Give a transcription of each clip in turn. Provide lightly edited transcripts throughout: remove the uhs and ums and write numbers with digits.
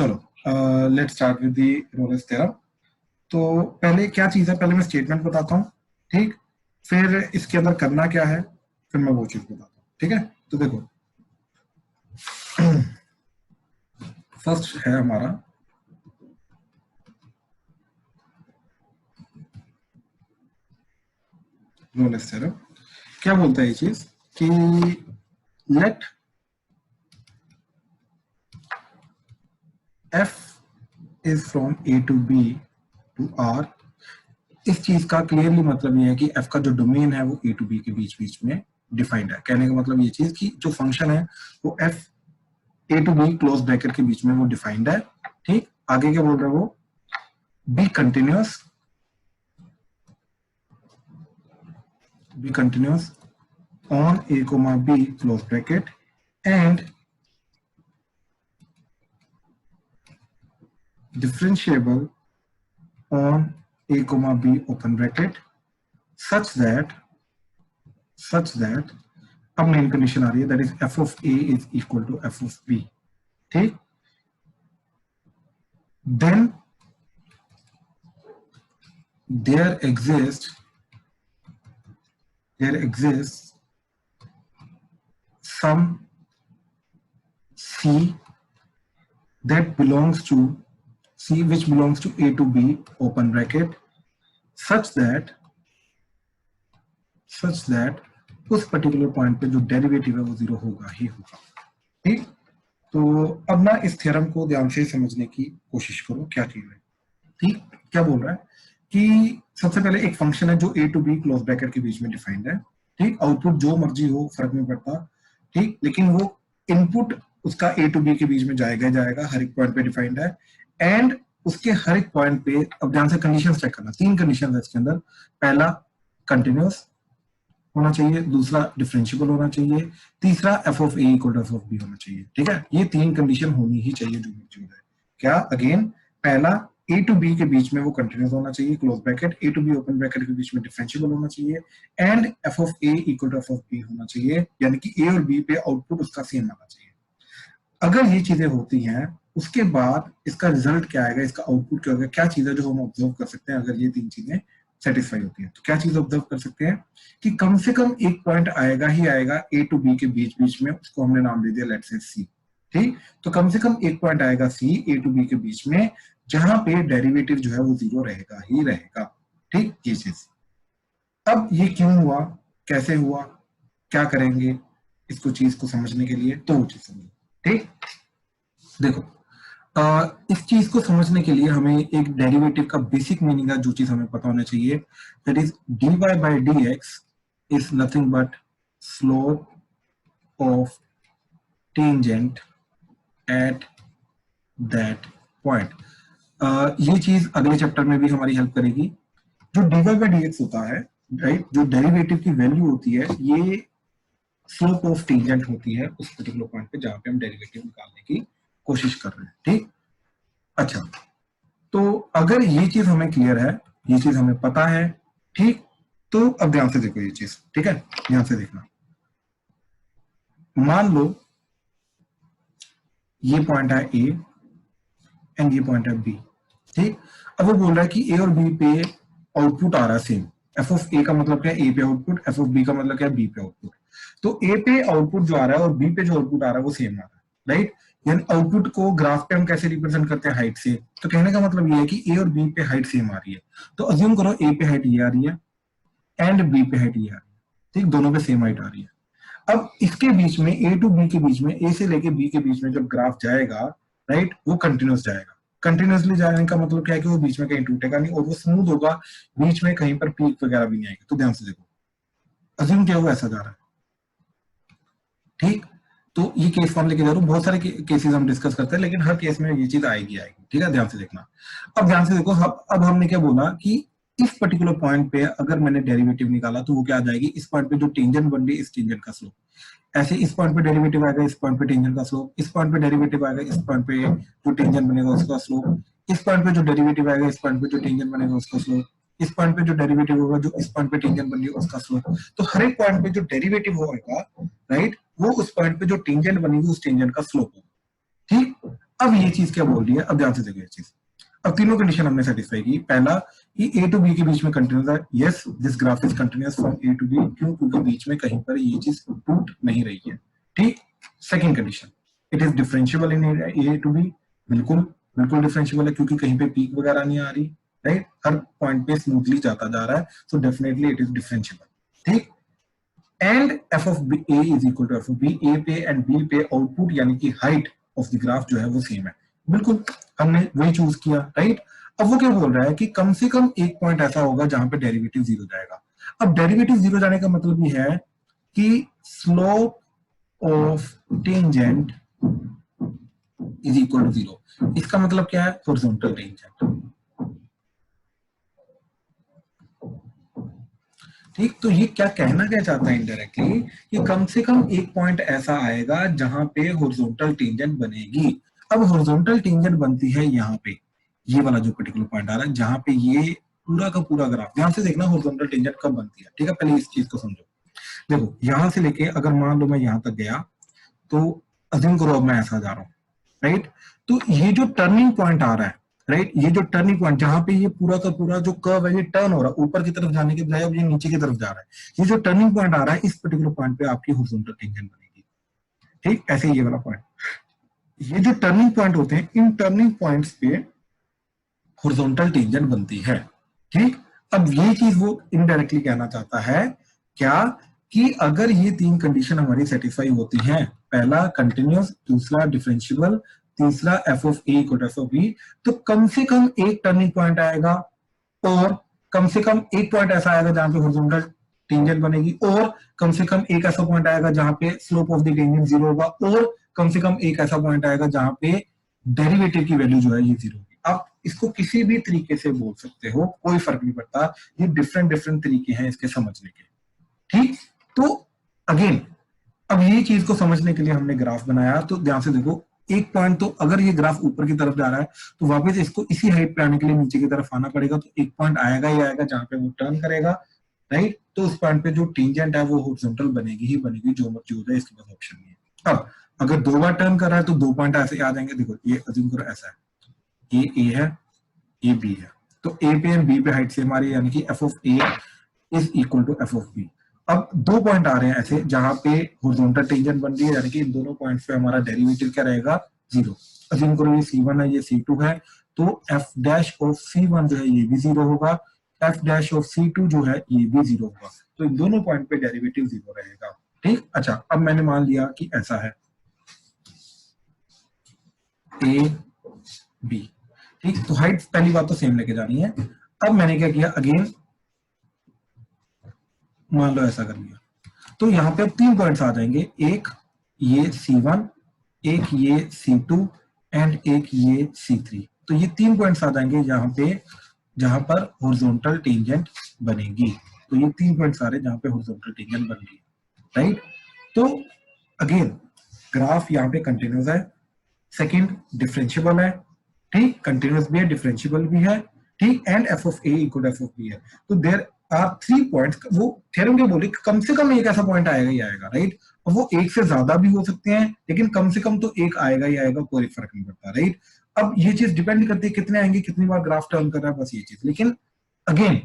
चलो let's start with the Rolle's theorem. तो पहले क्या चीज है, पहले मैं स्टेटमेंट बताता हूँ, ठीक, फिर इसके अंदर करना क्या है, फिर मैं वो चीज बताता हूँ, ठीक है। तो देखो फर्स्ट है हमारा रोलेस थ्योरम। क्या बोलता है ये चीज कि let f is from a to b to r। इस चीज का क्लियरली मतलब ये है कि f का जो डोमेन है वो a टू b के बीच बीच में डिफाइंड है। कहने का मतलब ये चीज कि जो फंक्शन है वो f a to b close bracket के बीच में वो डिफाइंड है, ठीक। आगे क्या बोल रहा है वो, B continuous on a comma b close bracket and differentiable on a comma b open bracket such that अब मेन कंडीशन आ रही है, that is f of a is equal to f of b, ठीक। then there exists some c that belongs to c which belongs to a to b open bracket such that उस particular point पे जो derivative है वो zero होगा ही होगा, ठीक। तो अब ना इस थ्योरम को ध्यान से समझने की कोशिश करो क्या चीज है, ठीक। क्या बोल रहा है कि सबसे पहले एक फंक्शन है जो a to b close bracket के बीच में डिफाइंड है, ठीक। आउटपुट जो मर्जी हो फर्क नहीं पड़ता, ठीक, लेकिन वो इनपुट उसका a टू b के बीच में जाएगा हर एक पॉइंट पे डिफाइंड है। एंड उसके हर एक पॉइंट पे अब ध्यान से कंडीशन चेक करना, तीन कंडीशन है इसके अंदर। पहला कंटिन्यूअस होना चाहिए, दूसरा डिफरेंशिएबल होना चाहिए, तीसरा f of a equal to f of b होना चाहिए, ठीक है। ये तीन कंडीशन होनी ही चाहिए जो मर्जी हो जाए। क्या, अगेन पहला a टू b के बीच में वो कंटिन्यूअस होना चाहिए close bracket, a to b open bracket के बीच में डिफरेंशिएबल होना चाहिए, and f of a equal to f of b होना चाहिए, यानी कि a और b पे आउटपुट उसका सेम आना चाहिए। अगर ये चीजें होती हैं उसके बाद इसका रिजल्ट क्या आएगा, इसका आउटपुट क्या होगा, क्या चीज है जो हम ऑब्जर्व कर सकते हैं। अगर ये तीन चीजें सेटिस्फाई होती है तो क्या चीज ऑब्जर्व कर सकते हैं कि कम से कम एक पॉइंट आएगा ही आएगा a टू b के बीच बीच में, उसको हमने नाम दे दिया लेट्स से c, ठीक। तो कम से कम एक पॉइंट आएगा c a टू b के बीच में जहां पे डेरिवेटिव जो है वो जीरो रहेगा ही रहेगा, ठीक। ये चीज अब ये क्यों हुआ, कैसे हुआ, क्या करेंगे इसको चीज को समझने के लिए, तो वो चीज समझो, ठीक। देखो इस चीज को समझने के लिए हमें एक डेरिवेटिव का बेसिक मीनिंग है जो चीज हमें पता होना चाहिए, that is dy by dx is nothing but slope of tangent at that point। ये चीज अगले चैप्टर में भी हमारी हेल्प करेगी। जो dy by dx होता है, राइट, जो डेरिवेटिव की वैल्यू होती है ये स्लोप ऑफ टेंजेंट होती है उस पर्टिकुलर पॉइंट पे जहां पे हम डेरिवेटिव निकालने की कोशिश कर रहे हैं, ठीक। अच्छा, तो अगर ये चीज हमें क्लियर है, ये चीज हमें पता है, ठीक, तो अब ध्यान से देखो ये चीज, ठीक है, ध्यान से देखना। मान लो ये पॉइंट है ए एंड ये पॉइंट है बी, ठीक। अब वो बोल रहा है कि ए और बी पे आउटपुट आ रहा है सेम। एफ ऑफ ए का मतलब क्या है, ए पे आउटपुट, एफ ऑफ बी का मतलब क्या है, बी पे आउटपुट। तो ए पे आउटपुट जो आ रहा है और बी पे जो आउटपुट आ रहा है वो सेम आ रहा है, राइट। यानी आउटपुट को ग्राफ पे हम कैसे रिप्रेजेंट करते हैं, हाइट से। तो कहने का मतलब ये है कि ए और बी पे हाइट सेम आ रही है, तो अज्यूम करो ए पे हाइट ये आ रही है एंड बी पे हाइट ये आ रही है, ठीक, दोनों पे सेम हाइट आ रही है। अब इसके बीच में ए टू बी के बीच में, ए से लेके बी के बीच में जब ग्राफ जाएगा, राइट, वो कंटिन्यूअस जाएगा। कंटिन्यूअसली जाने का मतलब क्या है कि वो बीच में कहीं टूटेगा नहीं और वो स्मूथ होगा, बीच में कहीं पर पीक वगैरह भी नहीं आएगी। तो ध्यान से देखो, अज्यूम क्या हुआ, ऐसा जा रहा है, ठीक। तो ये केस फॉर्म लेके जा रहा हूं, बहुत सारे केसेस हम डिस्कस करते हैं लेकिन हर केस में ये चीज आएगी, ठीक है, ध्यान से देखना। अब ध्यान से देखो, अब हमने क्या बोला कि इस पर्टिकुलर पॉइंट पे अगर मैंने डेरिवेटिव निकाला तो वो क्या आ जाएगी, इस पॉइंट पे जो टेंजेंट बन रही है इस टेंजेंट का स्लोप, ऐसे इस पॉइंट पे डेरिवेटिव आएगा, इस पॉइंट पे टेंजेंट का स्लोप, इस पॉइंट पे डेरिवेटिव आएगा, इस पॉइंट पे जो टेंजेंट बनेगा उसका स्लोप, इस पॉइंट पे जो डेरिवेटिव आएगा, इस पॉइंट पे जो टेंजेंट बनेगा उसका स्लोप, इस पॉइंट पे जो डेरिवेटिव होगा जो इस पॉइंट पे टेंजेंट बन रही है उसका स्लोप। तो हर एक पॉइंट पे जो डेरिवेटिव होगा, राइट, वो उस पॉइंट पे जो टेंजेंट बनेगी उस टेंजेंट का स्लोप होगा, ठीक। अब ये चीज क्या बोल रही है, अब ध्यान से देखो ये चीज, अब तीनों कंडीशन हमने सेटिस्फाई की। पहला कि ए टू बी के बीच में कंटिन्यूस है, yes this graph is continuous from A to B, क्यों, क्योंकि बीच में कहीं पर ये चीज टूट नहीं रही है, ठीक। Second condition, it is differentiable in A to B, बिल्कुल बिल्कुल डिफरेंशिएबल है, क्योंकि कहीं पे पीक वगैरह नहीं आ रही, राइट, हर पॉइंट पे स्मूथली जाता जा रहा है, so definitely it is differentiable, ठीक। And F of A is equal to F of b, a पे एंड बी पे आउटपुट यानी कि हाइट ऑफ द ग्राफ जो है वो सेम है, बिल्कुल हमने वही चूज किया, राइट। अब वो क्या बोल रहा है कि कम से कम एक पॉइंट ऐसा होगा जहां पे डेरिवेटिव जीरो जाएगा। अब डेरिवेटिव जीरो जाने का मतलब ये है कि slope of tangent is equal to zero. इसका मतलब क्या है, हॉरिजॉन्टल टेंजेंट, ठीक। तो ये क्या कहना क्या चाहता है इनडायरेक्टली, कि कम से कम एक पॉइंट ऐसा आएगा जहां पे हॉरिजॉन्टल टेंजेंट बनेगी। अब हॉरिजॉन्टल टेंजेंट बनती है यहाँ पे, ये वाला जो पर्टिकुलर पॉइंट आ रहा है जहां पे ये पूरा का पूरा ग्राफ, ध्यान से देखना हॉरिजॉन्टल टेंजेंट कब बनती है, ठीक है। पहले इस चीज को समझो, देखो यहां से लेके अगर मान लो मैं यहां तक गया, तो अज्यूम करो अब मैं ऐसा जा रहा हूँ, राइट। तो ये जो टर्निंग पॉइंट आ रहा है, राइट, ये जो टर्निंग पॉइंट जहां पे ये पूरा का पूरा जो कर्व है ये टर्न हो रहा है ऊपर की तरफ जाने के बजाय अब ये नीचे की तरफ जा रहा है, ये जो टर्निंग पॉइंट आ रहा है इस पर्टिकुलर पॉइंट पे आपकी हॉरिजॉन्टल टेंजेंट बनेगी, ठीक। ऐसे ये वाला पॉइंट, ये जो टर्निंग पॉइंट होते हैं इन टर्निंग पॉइंट्स पे हॉरिजॉन्टल टेंजेंट बनती है, ठीक। अब ये चीज वो इनडायरेक्टली कहना चाहता है क्या, कि अगर ये तीन कंडीशन हमारी सेटिस्फाई होती हैं, पहला कंटिन्यूअस, दूसरा डिफरेंशिएबल, तीसरा F of A equal to F of B, तो कम से कम एक टर्निंग पॉइंट आएगा और कम से कम एक पॉइंट ऐसा आएगा जहां पे हॉरिजॉन्टल टेंजेंट बनेगी, और कम से कम एक ऐसा पॉइंट आएगा जहां पे slope of the tangent zero होगा, और कम से कम एक ऐसा पॉइंट आएगा जहां पे डेरिवेटिव की वैल्यू जो है ये जीरो होगी। आप इसको किसी भी तरीके से बोल सकते हो, कोई फर्क नहीं पड़ता, ये डिफरेंट डिफरेंट तरीके हैं इसके समझने के, ठीक। तो अगेन अब ये चीज को समझने के लिए हमने ग्राफ बनाया, तो ध्यान से देखो एक पॉइंट, तो अगर ये ग्राफ ऊपर की तरफ जा रहा है तो वापस इसको इसी हाइट पे आने के लिए नीचे की तरफ आना पड़ेगा, तो एक पॉइंट आएगा ही आएगा जहां पे वो टर्न करेगा, राइट। तो उस पॉइंट पे जो टेंजेंट है वो हॉरिजॉन्टल बनेगी ही बनेगी, जो मर्जी हो जाए, इसके पास ऑप्शन नहीं है। अब अगर दो बार टर्न कर रहा है तो दो पॉइंट ऐसे आ जाएंगे, देखो ये अज्यूम करो ऐसा है, ये ए है, ये बी है, तो ए पे एंड बी पे हाइट सेम आ रही है, यानी कि F of A is equal to F of B. अब दो पॉइंट आ रहे हैं ऐसे जहां पे हॉरिजॉन्टल टेंजेंट बन रही है, यानी कि इन दोनों पॉइंट्स पे हमारा डेरिवेटिव क्या रहेगा, जीरो। अज्यूम करो ये C1 है, ये C2 है, तो एफ डैश ऑफ C1 जो है ये भी जीरो होगा, एफ डैश ऑफ C2 जो है ये भी जीरो होगा, तो इन दोनों पॉइंट पे डेरिवेटिव जीरो रहेगा, ठीक। अच्छा अब मैंने मान लिया कि ऐसा है ए बी, ठीक, तो हाइट पहली बात तो सेम लेके जानी है। अब मैंने क्या किया, अगेन मान लो ऐसा कर लिया, तो यहाँ पे अब तीन पॉइंट्स आ जाएंगे, एक ये C1, एक ये C2 एंड एक ये C3, तो ये तीन पॉइंट्स आ जाएंगे यहाँ पे जहां पर हॉरिजॉन्टल टेंजेंट बनेगी, तो ये तीन पॉइंट्स आ रहे हैं जहां पे हॉरिजॉन्टल टेंजेंट बन रही है, राइट। तो अगेन ग्राफ यहाँ पे कंटिन्यूस है, सेकंड डिफरेंशिएबल है, ठीक, कंटिन्यूस भी है डिफरेंशिएबल भी है, ठीक, and F of A equal F of B है, तो देयर आर थ्री पॉइंट्स। वो थ्योरम क्या बोली, कम से कम एक ऐसा पॉइंट आएगा ही आएगा, राइट। और वो एक से ज्यादा भी हो सकते हैं, लेकिन कम से कम तो एक आएगा ही आएगा, कोई फर्क नहीं पड़ता, राइट। अब ये चीज डिपेंड करती है कितने आएंगे, कितनी बार ग्राफ टर्न कर रहा है, बस ये चीज। लेकिन अगेन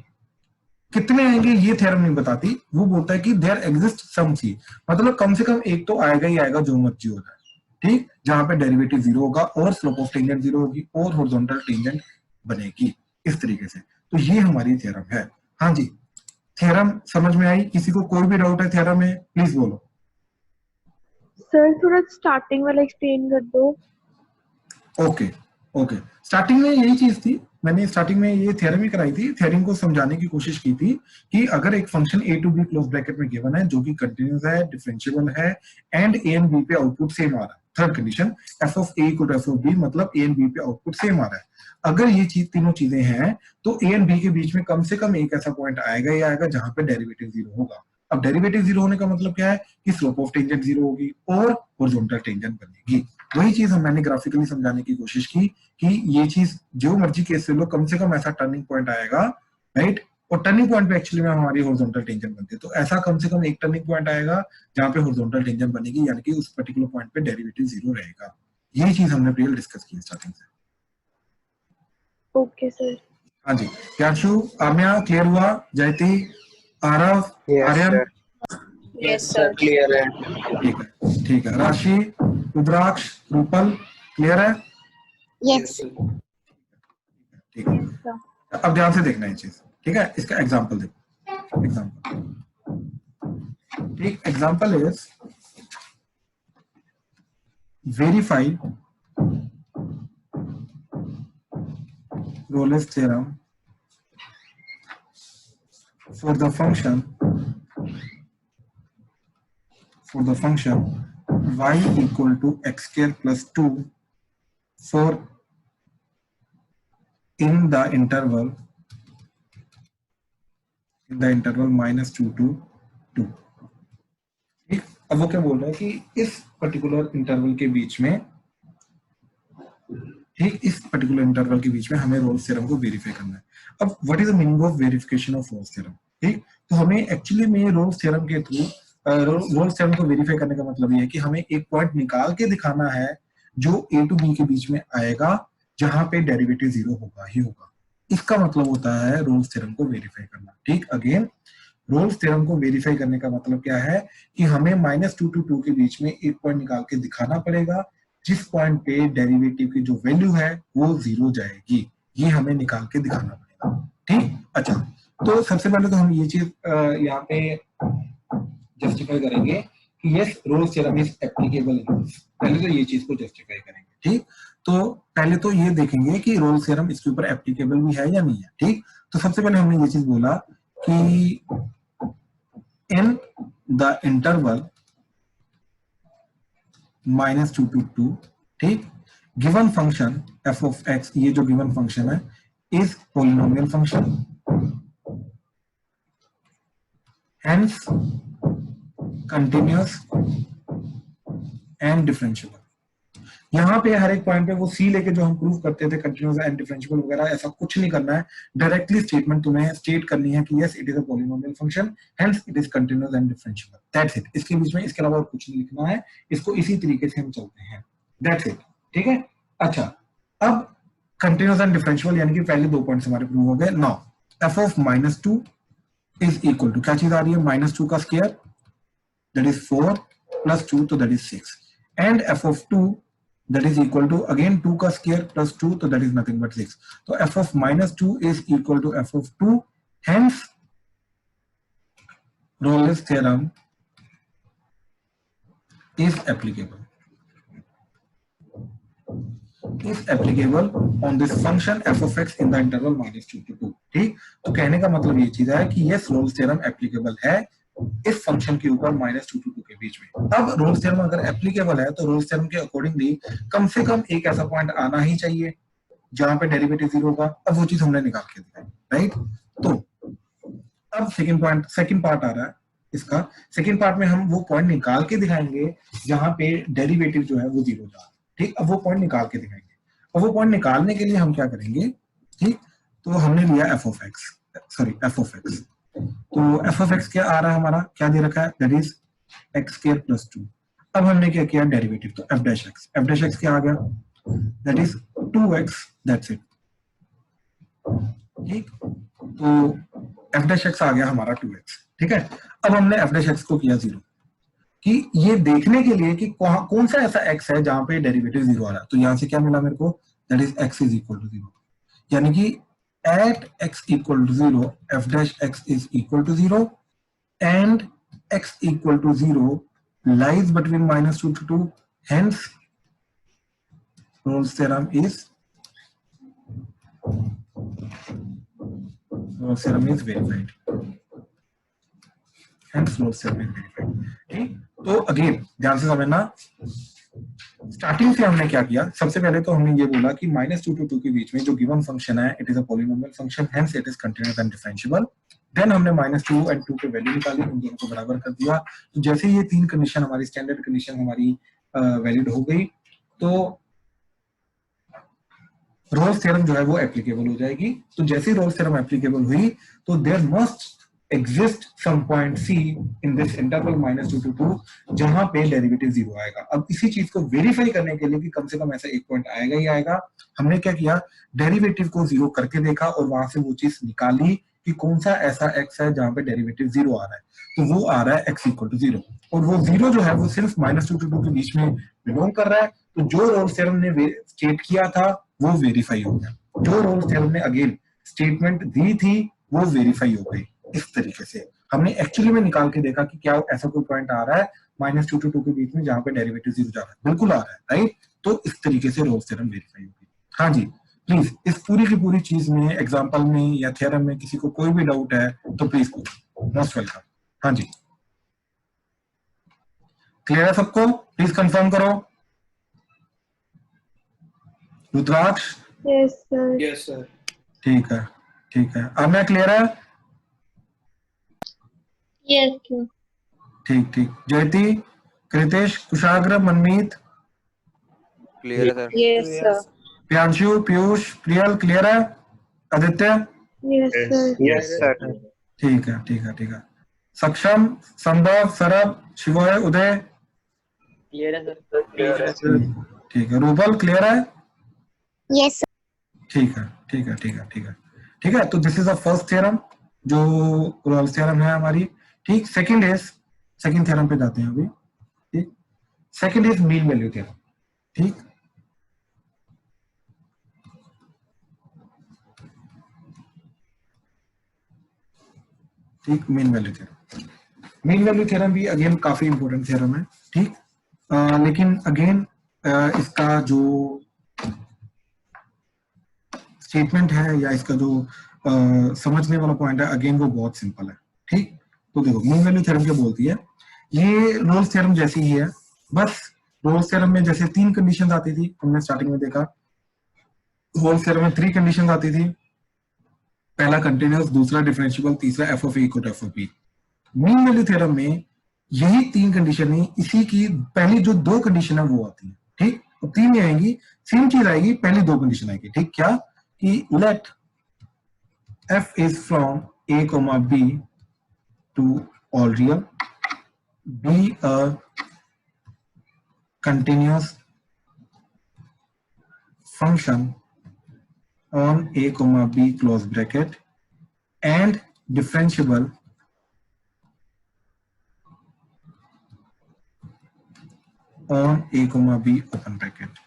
कितने आएंगे ये थ्योरम नहीं बताती, वो बोलता है कि देयर एग्जिस्ट सम सी, मतलब कम से कम एक तो आएगा ही आएगा जो मर्जी हो जाए, ठीक, जहां पे डेरिवेटिव जीरो होगा और स्लोप ऑफ टेंजेंट जीरो होगी और हॉरिजॉन्टल टेंजेंट बनेगी, इस तरीके से। तो ये हमारी थ्योरम है। हाँ जी, थ्योरम समझ में आई? किसी को कोई भी डाउट है थ्योरम में, प्लीज बोलो। सर थोड़ा स्टार्टिंग वाला एक्सप्लेन कर दो। ओके ओके, स्टार्टिंग में यही चीज थी, मैंने स्टार्टिंग में ये थ्योरम ही कराई थी, थ्योरम को समझाने की कोशिश की थी कि अगर एक function A to B close bracket में गिवन है जो कि कंटिन्यूस है, डिफरेंशिएबल है एंड ए एंड बी पे आउटपुट सेम आ रहा है, third condition F of A equal to F of B, मतलब ए एंड बी पे आउटपुट सेम आ रहा है। अगर ये चीज तीनों चीजें हैं तो ए एंड बी के बीच में कम से कम एक ऐसा पॉइंट आएगा ही आएगा जहां पे डेरिवेटिव जीरो होगा। अब डेरिवेटिव जीरो होने का मतलब क्या है कि स्लोप ऑफ टेंजेंट जीरो होगी और हॉरिजॉन्टल टेंजेंट बनेगी। वही चीज हम मैंने ग्राफिकली समझाने की कोशिश की कि ये चीज जो मर्जी केस से लो, कम से कम ऐसा टर्निंग पॉइंट आएगा, राइट। और टर्निंग पॉइंट पे एक्चुअली में हमारी हॉरिजॉन्टल टेंजेंट बनती है, तो ऐसा कम से कम एक टर्निंग पॉइंट आएगा जहां पे हॉरिजॉन्टल टेंजेंट बनेगी, यानी कि उस पर्टिकुलर पॉइंट पे डेरिवेटिव जीरो रहेगा। यही चीज हमने प्रियल डिस्कस की स्टार्टिंग से। Okay sir. हाँ जी, प्याशु, आम्या, क्लियर हुआ? Jayati, Aarav, yes Aryan, sir. Yes sir, clear है। ठीक है, ठीक है। राशि, रुद्राक्ष, रूपल, क्लियर है? यस ठीक है। Yes sir. अब ध्यान से देखना ये चीज, ठीक है? इसका एग्जांपल देखो, एग्जांपल, ठीक, example is verify Rolle's theorem for the function y equal to x square plus 2 for in the interval minus 2 to 2। ठीक, अब वो क्या बोल रहा है कि इस पर्टिकुलर इंटरवल के बीच में, ठीक, इस पर्टिकुलर इंटरवल के बीच में हमें रोल्स थ्योरम को वेरीफाई करना है। अब what is the meaning of verification of Rolle's theorem? ठीक, तो हमें एक्चुअली में रोल्स थ्योरम के थ्रू रोल्स थ्योरम को वेरीफाई करने का मतलब ये है कि हमें एक पॉइंट निकाल के दिखाना है जो ए टू बी के बीच में आएगा, जहां पे डेरिवेटिव जीरो होगा ही होगा। इसका मतलब होता है रोल्स थ्योरम को वेरीफाई करना। ठीक, अगेन रोल्स थ्योरम को वेरीफाई करने का मतलब क्या है कि हमें -2 to 2 के बीच में एक पॉइंट निकाल के दिखाना पड़ेगा जिस पॉइंट पे डेरिवेटिव की जो वैल्यू है वो जीरो जाएगी, ये हमें निकाल के दिखाना पड़ेगा। ठीक, अच्छा, तो सबसे पहले तो हम ये चीज यहाँ पे जस्टिफाई करेंगे कि yes Rolle's theorem is applicable. पहले तो ये चीज को जस्टिफाई करेंगे। ठीक, तो पहले तो ये देखेंगे कि रोल्स थ्योरम इसके ऊपर एप्लीकेबल भी है या नहीं है। ठीक, तो सबसे पहले हमने ये चीज बोला कि इन द इंटरवल -2 to 2, ठीक, given function f of x, ये जो गिवन फंक्शन है is polynomial function, hence continuous and differentiable. यहाँ पे हर एक पॉइंट पे वो सी लेके जो हम प्रूव करते थे कंटिन्यूअस एंड डिफरेंशिएबल वगैरह, ऐसा कुछ नहीं करना है। डायरेक्टली स्टेटमेंट तुम्हें स्टेट करनी है कि yes it is a polynomial function, hence it is continuous and differentiable, that's it. इसके बीच में इसके अलावा कुछ नहीं लिखना है, इसको इसी तरीके से हम चलते हैं, दैट्स इट। ठीक है, अच्छा, अब कंटिन्यूअस एंड डिफरेंशिएबल यानी कि पहले दो पॉइंट्स हमारे प्रूव हो गए। Now f of -2 is equal to क्या चीज आ रही है, -2 का स्क्वायर दैट इज 4 प्लस 2 तो that is 6, and f of 2 that is equal to again 2 का square plus 2 तो that is nothing but 6। तो f of -2 is equal to f of 2, hence Rolle's theorem is applicable on this function f of x in the interval -2 to 2। ठीक, तो कहने का मतलब ये चीज है कि yes Rolle's theorem applicable है इस फंक्शन के ऊपर -2 to 2 के बीच में। अब रोल्स थ्योरम अगर एप्लीकेबल है तो रोल्स थ्योरम के अकॉर्डिंगली कम से कम एक ऐसा पॉइंट आना ही चाहिए जहां पे डेरिवेटिव जीरो होगा। अब वो चीज हमने निकाल के दिखाई, राइट। तो अब सेकंड पार्ट आ रहा है इसका। सेकंड पार्ट में हम वो पॉइंट निकाल के दिखाएंगे जहां पे डेरिवेटिव जो है वो जीरो जा रहा है। ठीक, अब वो पॉइंट निकाल के दिखाएंगे। अब वो पॉइंट निकालने के लिए हम क्या करेंगे, ठीक, तो हमने लिया f of x। तो f of x क्या आ रहा है हमारा, क्या दे रखा है, that is x square plus 2। अब हमने क्या किया डेरिवेटिव, तो f dash x क्या आ गया, that is 2x, that's it. ठीक, तो f dash x आ गया हमारा 2x। ठीक है, अब हमने f dash x को किया 0 कि ये देखने के लिए कि कौन सा ऐसा x है जहां पे डेरिवेटिव 0 आ रहा है। तो यहां से क्या मिला मेरे को, that is x is equal to 0, यानी कि at x equal to 0 f dash x is equal to 0 and x equal to 0 lies between -2 to 2, hence Rolle's theorem is verified, hence Rolle's theorem is verified। ठीक, तो again ध्यान से समझना, starting से हमने क्या किया, सबसे पहले तो हमने ये बोला कि -2 to 2 के बीच में जो गिवन फंक्शन है it is a polynomial function, hence it is continuous and differentiable. Then हमने -2 और 2 के वैल्यू निकाली, उन दोनों को बराबर कर दिया। तो जैसे ये तीन कंडीशन हमारी स्टैंडर्ड कंडीशन हमारी वैलिड हो गई, तो रोल्स थ्योरम जो है वो एप्लीकेबल हो जाएगी। तो जैसे ही रोल्स थ्योरम एप्लीकेबल हुई तो there must exist some point c in this interval -2 to 2 जहां पे डेरिवेटिव 0 आएगा। अब इसी चीज को वेरीफाई करने के लिए कि कम से कम ऐसा एक पॉइंट आएगा ही आएगा, हमने क्या किया, डेरिवेटिव को 0 करके देखा और वहां से वो चीज निकाली कि कौन सा ऐसा x है जहां पे डेरिवेटिव 0 आ रहा है। तो वो आ रहा है x = 0 और वो 0 जो है वो सिर्फ -2 to 2 के बीच में बिलोंग कर रहा है। तो जो रोल्स थ्योरम ने स्टेट किया था वो वेरीफाई हो गया, जो रोल्स थ्योरम ने अगेन स्टेटमेंट दी थी वो वेरीफाई हो गई। इस तरीके से हमने एक्चुअली में निकाल के देखा कि क्या ऐसा कोई पॉइंट आ रहा है -2 to 2 के बीच में जहां पे डेरिवेटिव 0 जा रहा है, बिल्कुल आ रहा है, राइट। तो इस तरीके से रोल्स थ्योरम वेरीफाई होगी। हाँ जी, प्लीज इस पूरी की पूरी चीज में, एग्जांपल में या थ्योरम में किसी को कोई भी डाउट है तो प्लीज पूछो, मोस्ट वेलकम। हाँ जी, क्लियर है सबको? प्लीज कंफर्म करो। रुद्राक्ष? Yes, sir. Yes, sir. ठीक है, ठीक है। अब मैं क्लियर है? Yes, sir. ठीक ठीक। जयती, कृतेश, कुशाग्र, मनमीत? क्लियर है sir. Yes, sir. Priyanshu, Piyush, Priyal clear है? Aditya? Yes, sir. Yes, sir. ठीक है, ठीक है, ठीक है। सक्षम, संभव, सरब, शिवोय, उदय? क्लियर है सर। Clear है sir. ठीक है। रूबल क्लियर है? Yes, sir. ठीक है, ठीक है, ठीक है, ठीक है, ठीक है। तो this is the first theorem जो रोल्स थ्योरम है हमारी। ठीक, सेकंड थ्योरम पे जाते हैं अभी। ठीक, second is mean value theorem. ठीक, ठीक, mean value theorem. Mean value theorem भी अगेन काफी इंपॉर्टेंट थ्योरम है। ठीक, लेकिन अगेन इसका जो स्टेटमेंट है या इसका जो समझने वाला पॉइंट है अगेन वो बहुत सिंपल है। ठीक, तो देखो मीन वैल्यू थ्योरम क्या बोलती है, ये रोल्स थ्योरम जैसी ही है, बस रोल्स थ्योरम में जैसे 3 कंडीशंस आती थी, हमने स्टार्टिंग में देखा। रोल्स थ्योरम में 3 कंडीशंस आती थी, पहला कंटिन्यूअस, दूसरा डिफरेंशिएबल, तीसरा f of a = f of b। Mean value theorem में यही 3 कंडीशन है, इसी की पहली जो 2 कंडीशन है वो आती है। ठीक, तो 3 में आएंगी, सेम चीज आएगी, पहली 2 कंडीशन आएगी। ठीक, क्या कि let f is from a comma b to all real, be a continuous function on a comma b close bracket and differentiable on a comma b open bracket।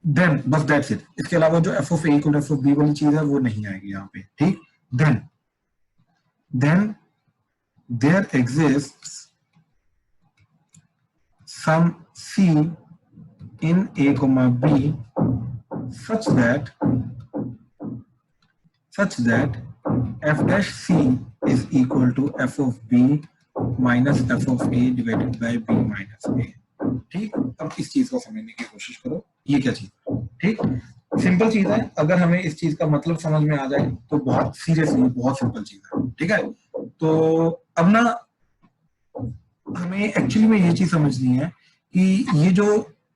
Then बस that's it, इसके अलावा जो f of a = f of b वाली चीज है वो नहीं आएगी यहाँ पे। ठीक, then there exists some c in a comma b such that f dash c is equal to f of b minus f of a divided by b minus a। ठीक, अब इस चीज को समझने की कोशिश करो, ये क्या चीज है। ठीक, सिंपल चीज है, अगर हमें इस चीज का मतलब समझ में आ जाए तो बहुत सीरियसली बहुत सिंपल चीज है। ठीक है, तो अब ना हमें एक्चुअली में ये चीज समझनी है कि ये जो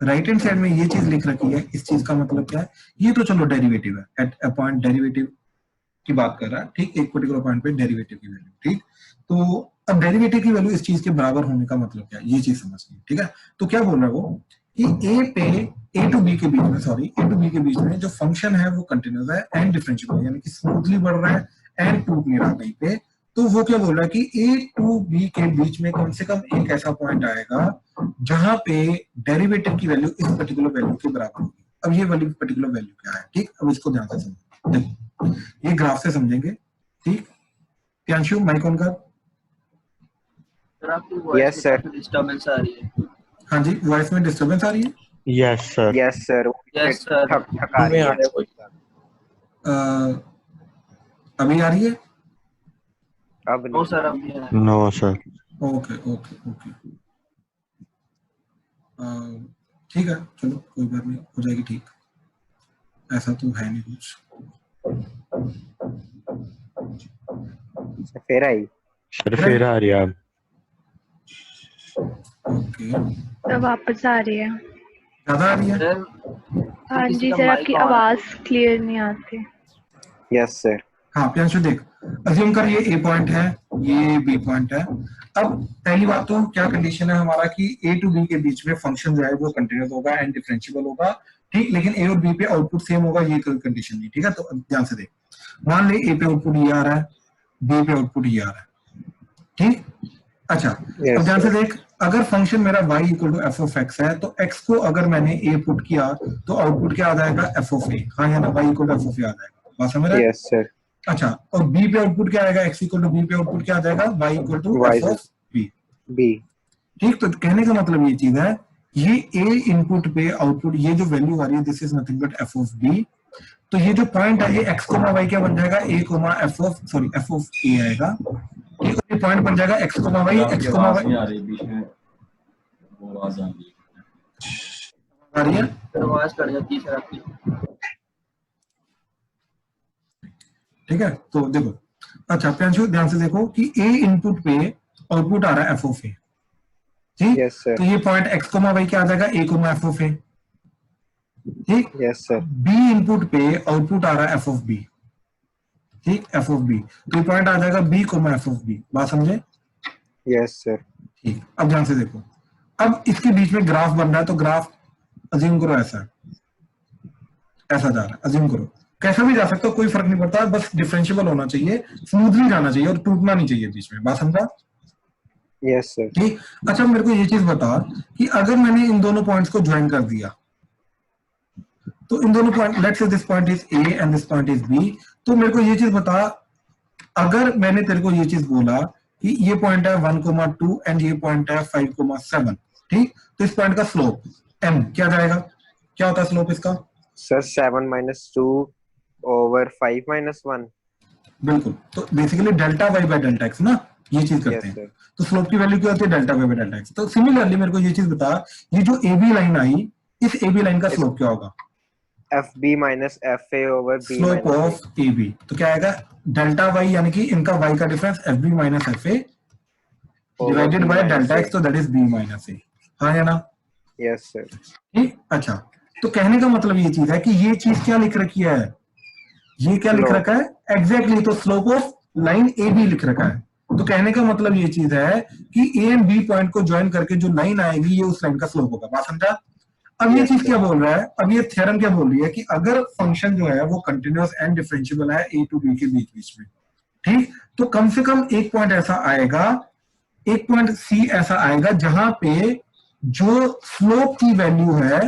राइट हैंड साइड में ये चीज लिख रखी है, इस चीज का मतलब क्या है। ये तो चलो डेरिवेटिव है, एट अ पॉइंट डेरिवेटिव की बात कर रहा है। ठीक, एक पर्टिकुलर पॉइंट पे डेरिवेटिव की वैल्यू। ठीक, तो अब डेरिवेटिव की वैल्यू इस चीज के बराबर होने का मतलब क्या है, ये चीज समझनी है। ठीक है, तो क्या बोल रहा है वो कि ए टू बी के बीच में जो फंक्शन है वो कंटिन्यूअस है एंड डिफरेंशिएबल, यानी कि स्मूथली बढ़ रहा है एंड टूट नहीं रहा कहीं पे। तो वो क्या बोल रहा है कि ए टू बी के बीच में कम से कम एक ऐसा पॉइंट आएगा जहां पे डेरिवेटिव की वैल्यू इस पर्टिकुलर वैल्यू के बराबर होगी। अब ये वाली पर्टिकुलर वैल्यू क्या है। ठीक, अब इसको ध्यान से समझो, देखो ये ग्राफ से समझेंगे। ठीक, प्रियांशु माइक ऑन कर। Yes, sir. डिस्टर्बेंस आ रही है। हाँ जी, वॉइस में डिस्टर्बेंस आ रही है। Yes sir. Yes, sir. Yes, sir. ठक आ रही है। अभी आ रही है? अब नो सर, अब नहीं आ रहा। No sir. Okay okay okay, ठीक है, चलो कोई बात नहीं, हो जाएगी ठीक, ऐसा तो है नहीं कुछ। फिर आई। सर फिर आ रही है अब। ओके, तो वापस आ रही है। ज्यादा आ रही है? सर, हाँ किसी जी का सर, mic आपकी on है। आवाज क्लियर नहीं आती। Yes, sir. हाँ प्रियांशु देख, अज्यूम कर ये ए पॉइंट है, ये बी पॉइंट है। अब पहली बात तो क्या कंडीशन है हमारा कि ए टू बी के बीच में फंक्शन जो है वो कंटिन्यूस होगा एंड डिफरेंशिएबल होगा, ठीक, लेकिन ए और बी पे आउटपुट सेम होगा, ये कोई कंडीशन नहीं, ठीक है। तो ध्यान से देख, मान ले ए पे आउटपुट ये आ रहा है, बी पे आउटपुट ये आ रहा है, ठीक। अच्छा अब ध्यान से देख, अगर फंक्शन मेरा y equal to F of X है तो x को अगर मैंने a पुट किया तो आउटपुट क्या आ जाएगा, एफ ऑफ ए, हाँ या ना, y equal to F of a आ जाएगा, बात समझ रहे हैं? Yes sir. अच्छा, और b पे आउटपुट क्या आएगा, x इक्वल टू b पे आउटपुट क्या आ जाएगा, y equal to F of B. ठीक। तो कहने का मतलब ये चीज है, ये a इनपुट पे आउटपुट, ये जो वैल्यू आ रही है this is nothing but F of b। तो ये जो पॉइंट है ये x कोमा y क्या बन जाएगा, a comma F of a आएगा, ठीक। ये पॉइंट बन जाएगा x comma y, x comma y आ रही बीच में वो आवाज आ रही है, आवाज कट जाती है सर आपकी। ठीक है। तो देखो, अच्छा प्रियांशु ध्यान से देखो कि a इनपुट पे आउटपुट आ रहा है एफ ऑफ ए, ठीक। Yes sir. तो ये पॉइंट x कोमा y क्या आ जाएगा, a comma F of A, ठीक। Yes sir. b इनपुट पे आउटपुट आ रहा है एफ ऑफ बी, ठीक, एफ ऑफ बी, तो ये पॉइंट आ जाएगा b comma F of B, बात समझे? Yes sir. ठीक। अब ध्यान से देखो, अब इसके बीच में ग्राफ बन रहा है, तो ग्राफ अज्यूम करो ऐसा ऐसा जा रहा है, अज्यूम करो, कैसा भी जा सकता है, कोई फर्क नहीं पड़ता, बस डिफरेंशिएबल होना चाहिए, स्मूथली जाना चाहिए और टूटना नहीं चाहिए बीच में, बात समझा? Yes sir. ठीक। अच्छा मेरे को ये चीज बता कि अगर मैंने इन दोनों पॉइंट्स को ज्वाइन कर दिया, तो इन दोनों point, let's say this point is A and this point is B, तो मेरे को ये चीज बता, अगर मैंने तेरे को ये चीज बोला कि ये पॉइंट है 1,2 एंड ये पॉइंट है 5,7, ठीक, तो इस पॉइंट का स्लोप m क्या जाएगा, क्या होता है स्लोप इसका? Sir 7 - 2 over 5 - 1। बिल्कुल, तो basically delta y by delta x ना, ये चीज करते यस हैं। सर। तो स्लोप की वैल्यू क्या होती है, delta y by delta x। तो सिमिलरली मेरे को ये चीज बता, ये जो AB लाइन आई, इस AB लाइन का स्लोप क्या होगा, FB - FA over B slope of AB, तो क्या आएगा, डेल्टा y यानी कि इनका y का difference FB minus FA divided by delta x, तो that is B minus A, हाँ या ना? Yes sir. ठीक। अच्छा, तो कहने का मतलब ये चीज है कि ये चीज क्या लिख रखी है, ये क्या लिख रखा है एग्जैक्टली, तो स्लोप ऑफ लाइन AB लिख रखा है। तो कहने का मतलब ये चीज है कि A एंड B पॉइंट को ज्वाइन करके जो लाइन आएगी ये उस लाइन का स्लोप होगा, बात समझा? अब ये चीज क्या बोल रहा है, अब ये थ्योरम क्या बोल रही है कि अगर फंक्शन जो है वो कंटिन्यूअस एंड डिफरेंशिएबल है a टू b के बीच बीच में, ठीक, तो कम से कम एक पॉइंट ऐसा आएगा, एक पॉइंट C ऐसा आएगा जहां पे जो स्लोप की वैल्यू है,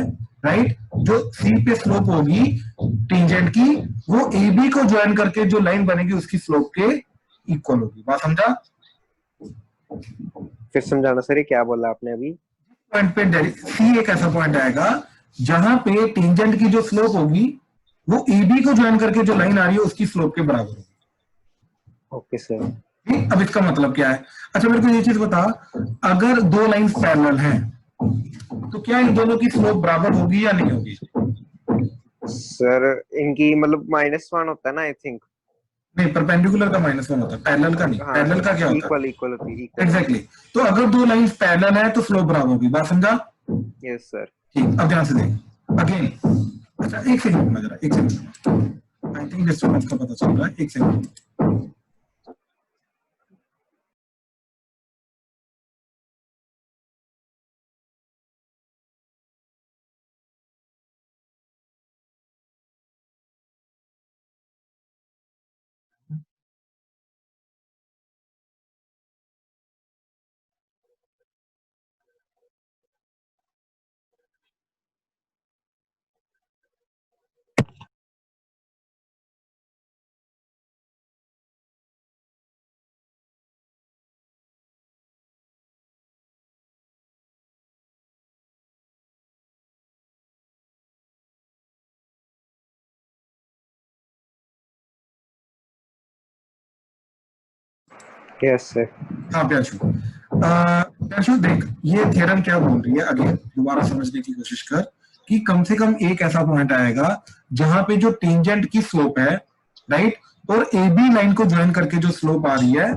राइट, जो C पे स्लोप होगी टेंजेंट की, वो AB को ज्वाइन करके जो लाइन बनेगी उसकी स्लोप के इक्वल होगी, बात समझा? फिर समझाना सर, ये क्या बोला आपने अभी? पॉइंट पे C एक ऐसा पॉइंट आएगा जहां पे टेंजेंट की जो स्लोप होगी वो AB को ज्वाइन करके जो लाइन आ रही है उसकी स्लोप के बराबर होगी। Okay sir. अब इसका मतलब क्या है? अच्छा मेरे को ये चीज बता, अगर दो लाइंस पैरेलल हैं तो क्या इन दोनों की स्लोप बराबर होगी या नहीं होगी? सर इनकी मतलब -1 होता है ना, आई थिंक। नहीं, परपेंडिकुलर का -1 होता है, पैरेलल का नहीं। पैरेलल का क्या होता है? इक्वल इक्वल होती है। एग्जैक्टली। तो अगर दो लाइंस पैरेलल है तो स्लोप बराबर होगी, बात समझा? Yes sir. ठीक। अब ध्यान से देख अगेन, अच्छा एक सेकंड में जरा, एक सेकंड, आई थिंक डिस्टर्बेंस का पता चल रहा है, एक सेकंड। Yes sir. हाँ प्याशु, प्याशु देख ये थ्योरम क्या बोल रही है, अगेन दोबारा समझने की कोशिश कर कि कम से कम एक ऐसा पॉइंट आएगा जहां पे जो टेंजेंट की स्लोप है, राइट, और AB लाइन को ज्वाइन करके जो स्लोप आ रही है,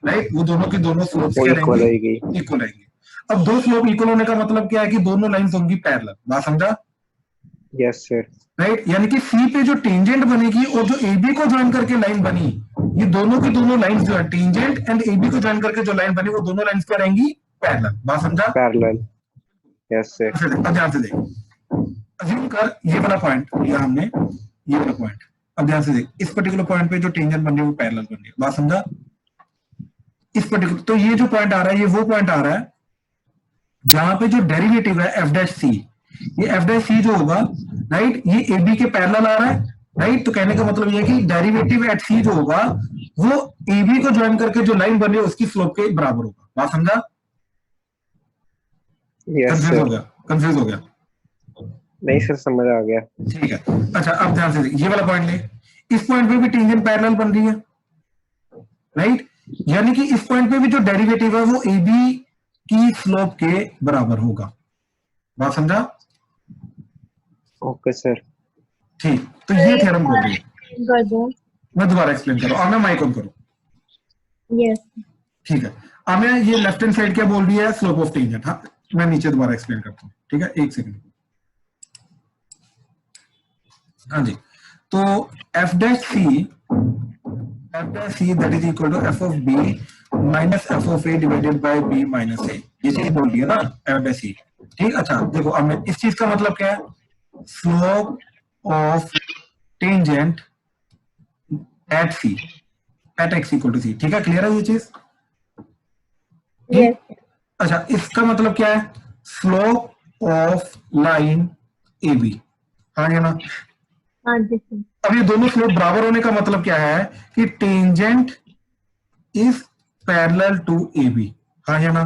राइट, वो दोनों की दोनों स्लोप इक्वल आएगी। इक्वल आएंगे। अब दो स्लोप इक्वल होने का मतलब क्या है कि दोनों लाइंस होंगी पैरेलल, बात समझा? Yes sir. राइट, यानी कि सी पे जो टेंजेंट बनेगी और जो AB को ज्वाइन करके लाइन बनी, ये दोनों की दोनों लाइंस जो है टेंजेंट एंड AB को ज्वाइन करके जो लाइन बनी वो दोनों लाइंस क्या रहेंगी? पैरेलल। बात समझा? पैरेलल। Yes sir. अब ध्यान से देख, अज्यूम कर ये वाला पॉइंट लिया हमने, ये वाला पॉइंट। अब ध्यान से देख, इस पर्टिकुलर पॉइंट पे जो टेंजेंट बन रही है वो पैरेलल बन रही है। बात समझा? इस पर्टिकुलर, तो ये जो पॉइंट आ रहा है ये वो पॉइंट आ रहा है जहां पे जो डेरिवेटिव है f डैश सी, ये f डैश सी जो होगा, राइट, ये AB के पैरेलल आ रहा है, राइट। तो कहने का मतलब ये है कि डेरिवेटिव एट सी जो होगा वो AB को ज्वाइन करके जो लाइन बन रही है उसकी स्लोप के बराबर होगा। बात समझा? यस कंफ्यूज हो सर। गया? कंफ्यूज हो गया? नहीं सर, समझ आ गया। ठीक है। अच्छा, अब ध्यान से ये वाला पॉइंट ले, इस पॉइंट पे भी टेंजेंट पैरेलल बन रही है, राइट, यानी कि इस पॉइंट पे भी जो डेरिवेटिव है वो AB की स्लोप के बराबर होगा। बात समझा? Okay sir. ठीक, तो ये थ्योरम बोल रही है। कर दो। मैं दोबारा एक्सप्लेन करूं, अब मैं माइक ऑन करूं। यस। ठीक है, अब मैं ये लेफ्ट हैंड साइड क्या बोल रही है? Slope of tangent. हाँ, मैं नीचे दोबारा एक्सप्लेन करता हूं, ठीक है, एक सेकंड। हाँ जी, तो f dash C that is equal to f of b minus f of a divided by b minus a, ये चीज बोल दी है ना f डैश सी। ठीक, अच्छा देखो, अब मैं इस चीज का मतलब क्या है? Slope of tangent at c at x equal to c. ठीक है, क्लियर है ये चीज? यस। अच्छा, इसका मतलब क्या है? Slope of line AB। हाँ या ना? हाँ जी सर। अब ये दोनों स्लोप बराबर होने का मतलब क्या है? कि tangent is parallel to AB। हाँ या ना?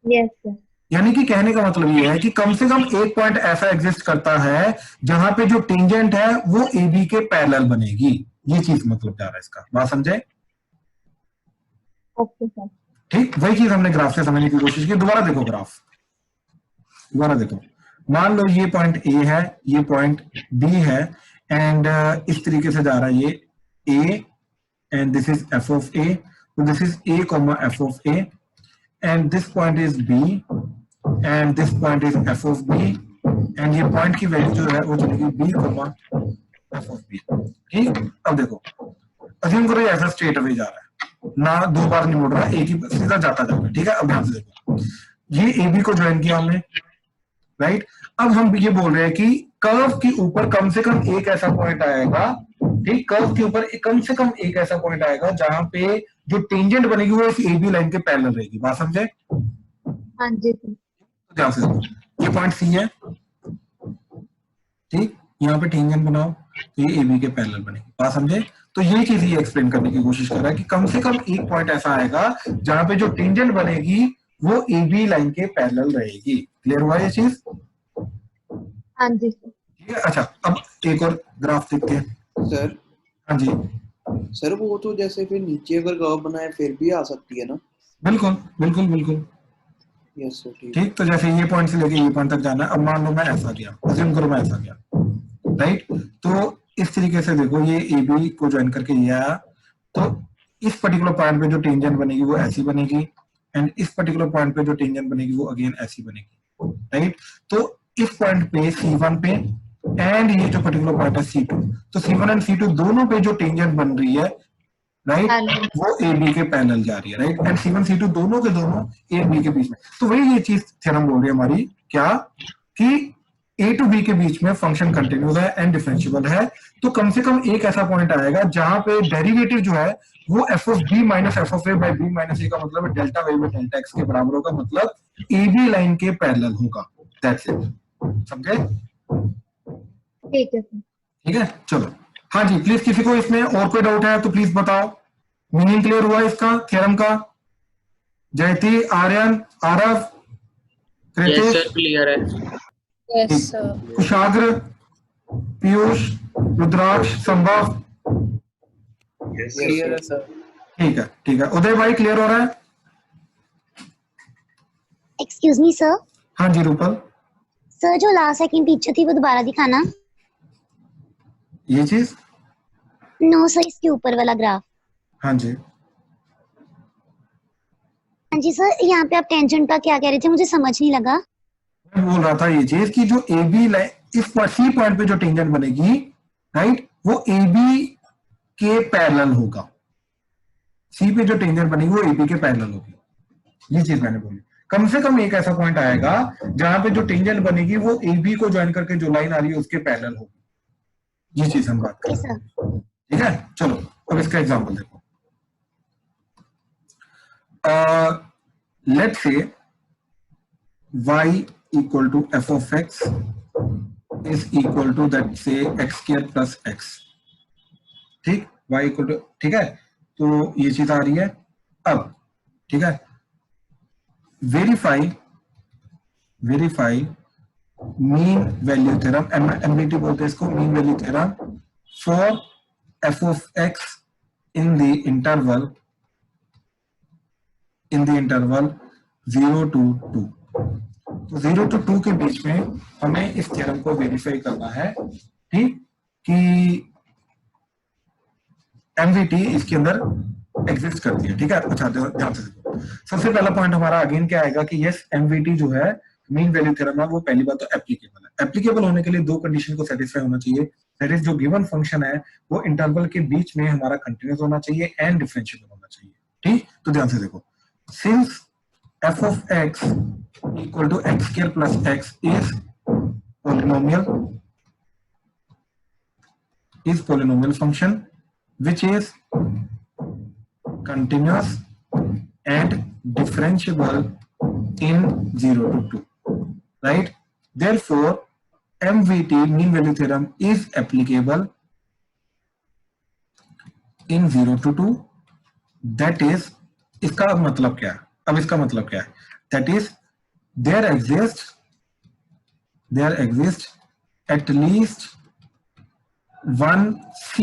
Yes sir. यानी कि कहने का मतलब ये है कि कम से कम एक पॉइंट ऐसा एग्जिस्ट करता है जहां पे जो टेंजेंट है वो AB के पैरेलल बनेगी। ये चीज मतलब जा रहा है इसका। बात समझे? Okay sir. ठीक, वही चीज हमने ग्राफ से समझने की कोशिश की। दोबारा देखो ग्राफ, दोबारा देखो। मान लो ये पॉइंट A है, ये पॉइंट B है, एंड इस तरीके से जा रहा है ये A, and this is f of A, तो this is A comma f of A, and this point is B, and this point is f of B, and ये पॉइंट की वैल्यू जो है वो चलेगी B comma f of B। ठीक, अब देखो, अज्यूम करो ये ऐसा स्ट्रेट अवे जा रहा है ना, दो बार नहीं मुड़ रहा, एक ही सीधा जाता जा रहा है। ठीक है, अब ध्यान से देखो, ये AB को ज्वाइन किया हमने, राइट। अब हम ये बोल रहे हैं कि कर्व के ऊपर कम से कम एक ऐसा पॉइंट आएगा, ठीक, कर्व के ऊपर कम से कम एक ऐसा पॉइंट आएगा जहां पे जो टेंजेंट बनेगी वो इस AB लाइन के पैरेलल रहेगी। बात समझे? हाँ जी सर। तो ध्यान से देखो, ये पॉइंट C है, ठीक, यहाँ पे टेंजेंट बनाओ तो ये AB के पैरेलल बनेगी। बात समझे? तो ये चीज ये एक्सप्लेन करने की कोशिश कर रहा है कि कम से कम एक पॉइंट ऐसा आएगा जहां पे जो टेंजेंट बनेगी वो AB लाइन के पैरेलल रहेगी। क्लियर हुआ ये चीज? हाँ जी सर। ठीक है, अच्छा अब एक और ग्राफ देखते हैं। सर हाँ जी, सर वो तो जैसे फिर नीचे अगर कर्व बनाए फिर भी आ सकती है ना? बिल्कुल बिल्कुल बिल्कुल। यस सर, ठीक। ठीक, तो जैसे ये पॉइंट से लेके ये पॉइंट तक जाना है। अब मान लो मैं ऐसा गया, अज्यूम करो मैं ऐसा गया, राइट, तो इस तरीके से देखो ये AB को ज्वाइन करके ये आया, तो इस पर्टिकुलर पॉइंट पे जो टेंजेंट बनेगी वो ऐसी बनेगी, एंड इस पर्टिकुलर पॉइंट पे जो टेंजेंट बनेगी वो अगेन ऐसी बनेगी, राइट। तो इस पॉइंट पे C1 पे एंड ये जो पर्टिकुलर पॉइंट है C2, तो C1 एंड C2 दोनों पे जो टेंजेंट बन रही है, राइट, वो AB के पैरेलल जा रही है, राइट, एंड C1 C2 दोनों के दोनों AB के बीच में। तो वही ये चीज थ्योरम बोल रही है हमारी, क्या कि A टू B के बीच में फंक्शन कंटिन्यूस है एंड डिफरेंशिएबल है। तो कम से कम एक ऐसा पॉइंट आएगा जहां पे डेरिवेटिव जो है वो f of b minus f of a by b minus a का मतलब है delta y by delta x के बराबर होगा, मतलब AB लाइन के पैरेलल होगा। दैट्स इट, समझे? ठीक है सर। ठीक है, चलो। हाँ जी, प्लीज किसी को इसमें और कोई डाउट है तो प्लीज बताओ। मीनिंग क्लियर हुआ इसका थ्योरम का? जयती, आर्यन, आरव, कृतिक, सर क्लियर है। Yes sir. Kushagra, Piyush, Rudraksh, Sambhav? Clear है सर। ठीक है, ठीक है। उदय भाई क्लियर हो रहा है? Excuse me sir. हाँ जी रूपल। सर जो लास्ट सेकंड पिक्चर थी वो दोबारा दिखाना। ये चीज? नो सर, इसके ऊपर वाला ग्राफ। हाँ जी, हाँ जी सर, यहाँ पे आप टेंजेंट का क्या कह रहे थे, मुझे समझ नहीं लगा। मैं बोल रहा था ये चीज कि जो ए बी इस सी पॉइंट पे जो टेंजेंट बनेगी, राइट, वो ए बी के पैरेलल होगा। सी पे जो टेंजेंट बनेगी वो ए बी के पैरेलल होगी, ये चीज मैंने बोली। कम से कम एक ऐसा पॉइंट आएगा जहां पे जो टेंजेंट बनेगी वो ए बी को ज्वाइन करके जो लाइन आ रही है उसके पैरेलल होगी, ये चीज हम बात ओके करें। सर। ठीक है, चलो अब इसका एग्जांपल देखो। Let's say y equal to f of x is equal to that say x square plus x, ठीक, y equal to, ठीक है, तो ये चीज आ रही है। अब ठीक है, वेरीफाई मीन वैल्यू थ्योरम, एमवीटी बोलते हैं इसको, mean value theorem for f of x in the interval 0 to 2। तो 0 to 2 के बीच में हमें इस थ्योरम को वेरीफाई करना है, ठीक, कि एमवीटी इसके अंदर एग्जिस्ट करती है। ठीक है, अच्छा ध्यान से देखो। सबसे पहला पॉइंट हमारा अगेन क्या आएगा कि यस एमवीटी जो है मीन वैल्यू थ्योरम है, वो पहली बात तो एप्लीकेबल है। एप्लीकेबल होने के लिए दो कंडीशन को सेटिस्फाई होना चाहिए, दैट इज जो गिवन फंक्शन है वो इंटरवल के बीच में हमारा कंटिन्यूअस होना चाहिए एंड डिफरेंशिएबल होना चाहिए। ठीक, तो ध्यान से देखो, since f of x equal to x square plus x is polynomial function which is continuous and differentiable in 0 to 2, right? Therefore MVT mean value theorem is applicable in 0 to 2, that is, इसका मतलब क्या है? अब इसका मतलब क्या है? That is, there exists at least one C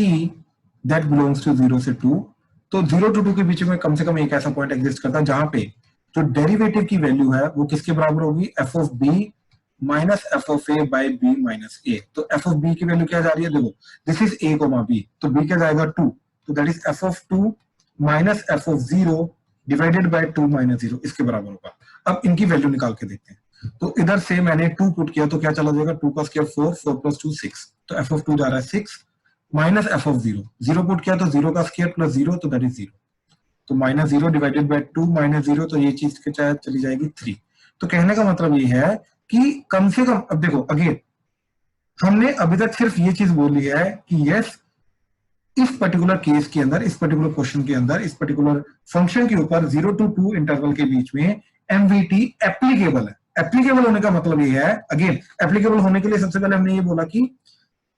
that belongs to 0 से 2। तो 0 to 2 के बीच में कम से कम एक ऐसा पॉइंट एग्जिस्ट करता है जहां पे जो डेरिवेटिव की वैल्यू है वो किसके बराबर होगी? f of b minus f of a by b minus a। तो f of b की वैल्यू क्या जा रही है? देखो, दिस इज a, b, तो b क्या जाएगा? 2, तो that is f of 2 minus f of 0 divided by 2 minus 0, इसके बराबर होगा। अब इनकी वैल्यू निकाल के देखते हैं। तो इधर से मैंने 2 पुट किया तो क्या चला जाएगा? 2 का स्क्वायर 4, 4 प्लस 2 6, तो f of 2 जा रहा है 6 माइनस f of 0, 0 पुट किया तो 0 का स्क्वायर प्लस 0, तो दैट इज 0, तो माइनस 0 डिवाइडेड बाय 2 माइनस 0, तो ये चीज के चाहे चली जाएगी 3। तो कहने का मतलब ये है कि कम से कम, अब देखो अगेन हमने अभी तक सिर्फ ये चीज बोली है कि यस इस पर्टिकुलर केस के अंदर, इस पर्टिकुलर क्वेश्चन के अंदर, इस पर्टिकुलर फंक्शन के ऊपर 0 to 2 इंटरवल के बीच में एमवीटी एप्लीकेबल है। एप्लीकेबल होने का मतलब ये है, अगेन एप्लीकेबल होने के लिए सबसे पहले हमने ये बोला कि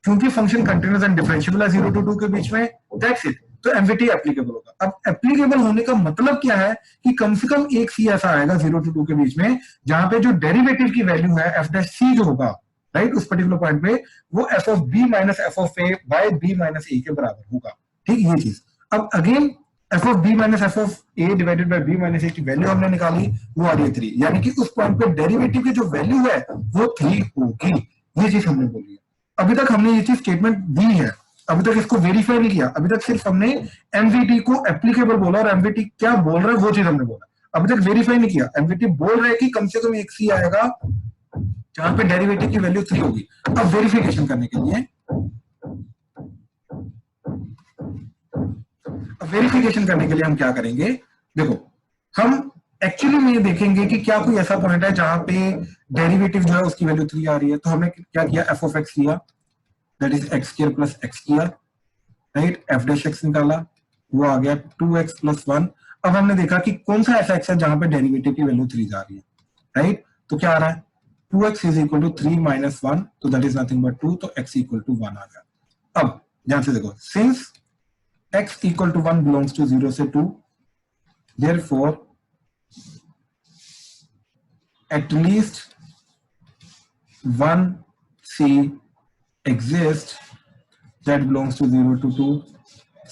क्योंकि फंक्शन कंटिन्यूअस एंड डिफरेंशिएबल है 0 to 2 के बीच में, दैट्स इट, तो एमवीटी एप्लीकेबल होगा। अब एप्लीकेबल होने का मतलब क्या है कि कम से कम एक सी ऐसा आएगा 0 to 2 के बीच में जहां पे जो डेरिवेटिव की वैल्यू है f डैश c जो होगा, राइट, उस पर्टिकुलर पॉइंट पे वो f of b minus f of a by b minus a के बराबर होगा। ठीक, ये चीज। अब again f of b minus f of a divided by b minus a की वैल्यू हमने निकाली, वो आ रही है 3, यानी कि उस पॉइंट पे डेरिवेटिव की जो वैल्यू है वो 3 होगी। ये चीज हमने बोली है। अभी तक हमने ये चीज स्टेटमेंट दी है, अभी तक इसको वेरीफाई नहीं किया, अभी तक सिर्फ हमने एमवीटी को एप्लीकेबल बोला और एमवीटी क्या बोल रहा है वो चीज हमने बोला, अभी तक वेरीफाई नहीं किया। एमवीटी बोल रहा है कि कम से कम एक सी आएगा जहां पे डेरिवेटिव की वैल्यू 3 होगी। अब वेरिफिकेशन करने के लिए, हम क्या करेंगे? देखो, हम एक्चुअली में देखेंगे कि क्या कोई ऐसा पॉइंट है जहां पे डेरिवेटिव जो है उसकी वैल्यू 3 आ रही है। तो हमने क्या किया? f of x लिया, that is x square plus x किया, राइट, f डैश x निकाला, वो आ गया 2x प्लस 1। अब हमने देखा कि कौन सा ऐसा x है जहां पे डेरिवेटिव की वैल्यू 3 जा रही है, राइट, तो क्या आ रहा है? 2x is equal to 3 minus 1, तो that is nothing but 2, तो x equal to 1 आ गया। अब ध्यान से देखो, since x equal to 1 belongs to 0 से 2, therefore at least one c exists that belongs to 0 to 2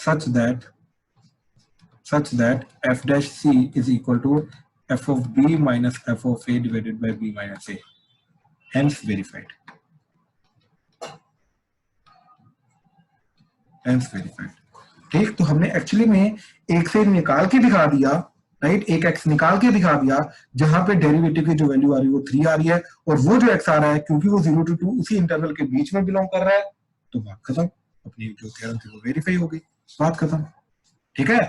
such that f dash c is equal to f of b minus f of a divided by b minus a, hence verified। ठीक, तो हमने actually में एक से निकाल के दिखा दिया राइट, एक x निकाल के दिखा दिया जहां पे डेरिवेटिव की जो वैल्यू आ रही है वो 3 आ रही है, और वो जो x आ रहा है क्योंकि वो 0 to 2 उसी इंटरवल के बीच में बिलोंग कर रहा है, तो बात खत्म, अपनी जो थ्योरम थी वो वेरीफाई हो गई, बात खत्म। ठीक है,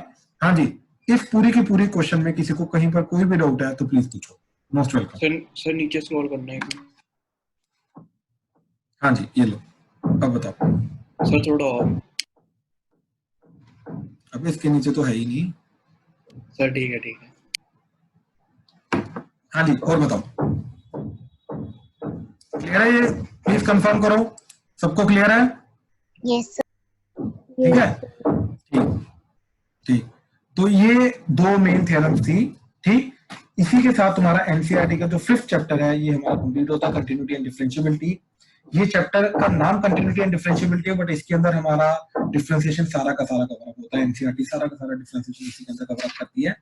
हाँ जी। इस पूरी की पूरी क्वेश्चन में किसी को कहीं पर कोई भी डाउट है तो प्लीज पूछो, मोस्ट वेलकम। सर नीचे स्क्रॉल करना है हाँ जी, ये लो, अब बताओ सर थोड़ा और। अब इसके नीचे तो है ही नहीं। सर ठीक है ठीक है। हाँ जी, और बताओ, क्लियर है ये? प्लीज कंफर्म करो, सबको क्लियर है? Yes sir. ठीक है, ठीक ठीक। तो ये दो मेन थ्योरम्स थी, ठीक। इसी के साथ तुम्हारा एनसीईआरटी का जो 5th चैप्टर है ये हमारा कंप्लीट होता है, कंटिन्यूटी एंड डिफरेंशिएबिलिटी। ये चैप्टर का नाम कंटिन्यूटी एंड डिफरेंशिएबिलिटी है, बट इसके अंदर हमारा डिफरेंशिएशन सारा का सारा कवर अप होता है, एनसीईआरटी सारा का सारा डिफरेंशिएशन इसी के अंदर कवर अप करती है।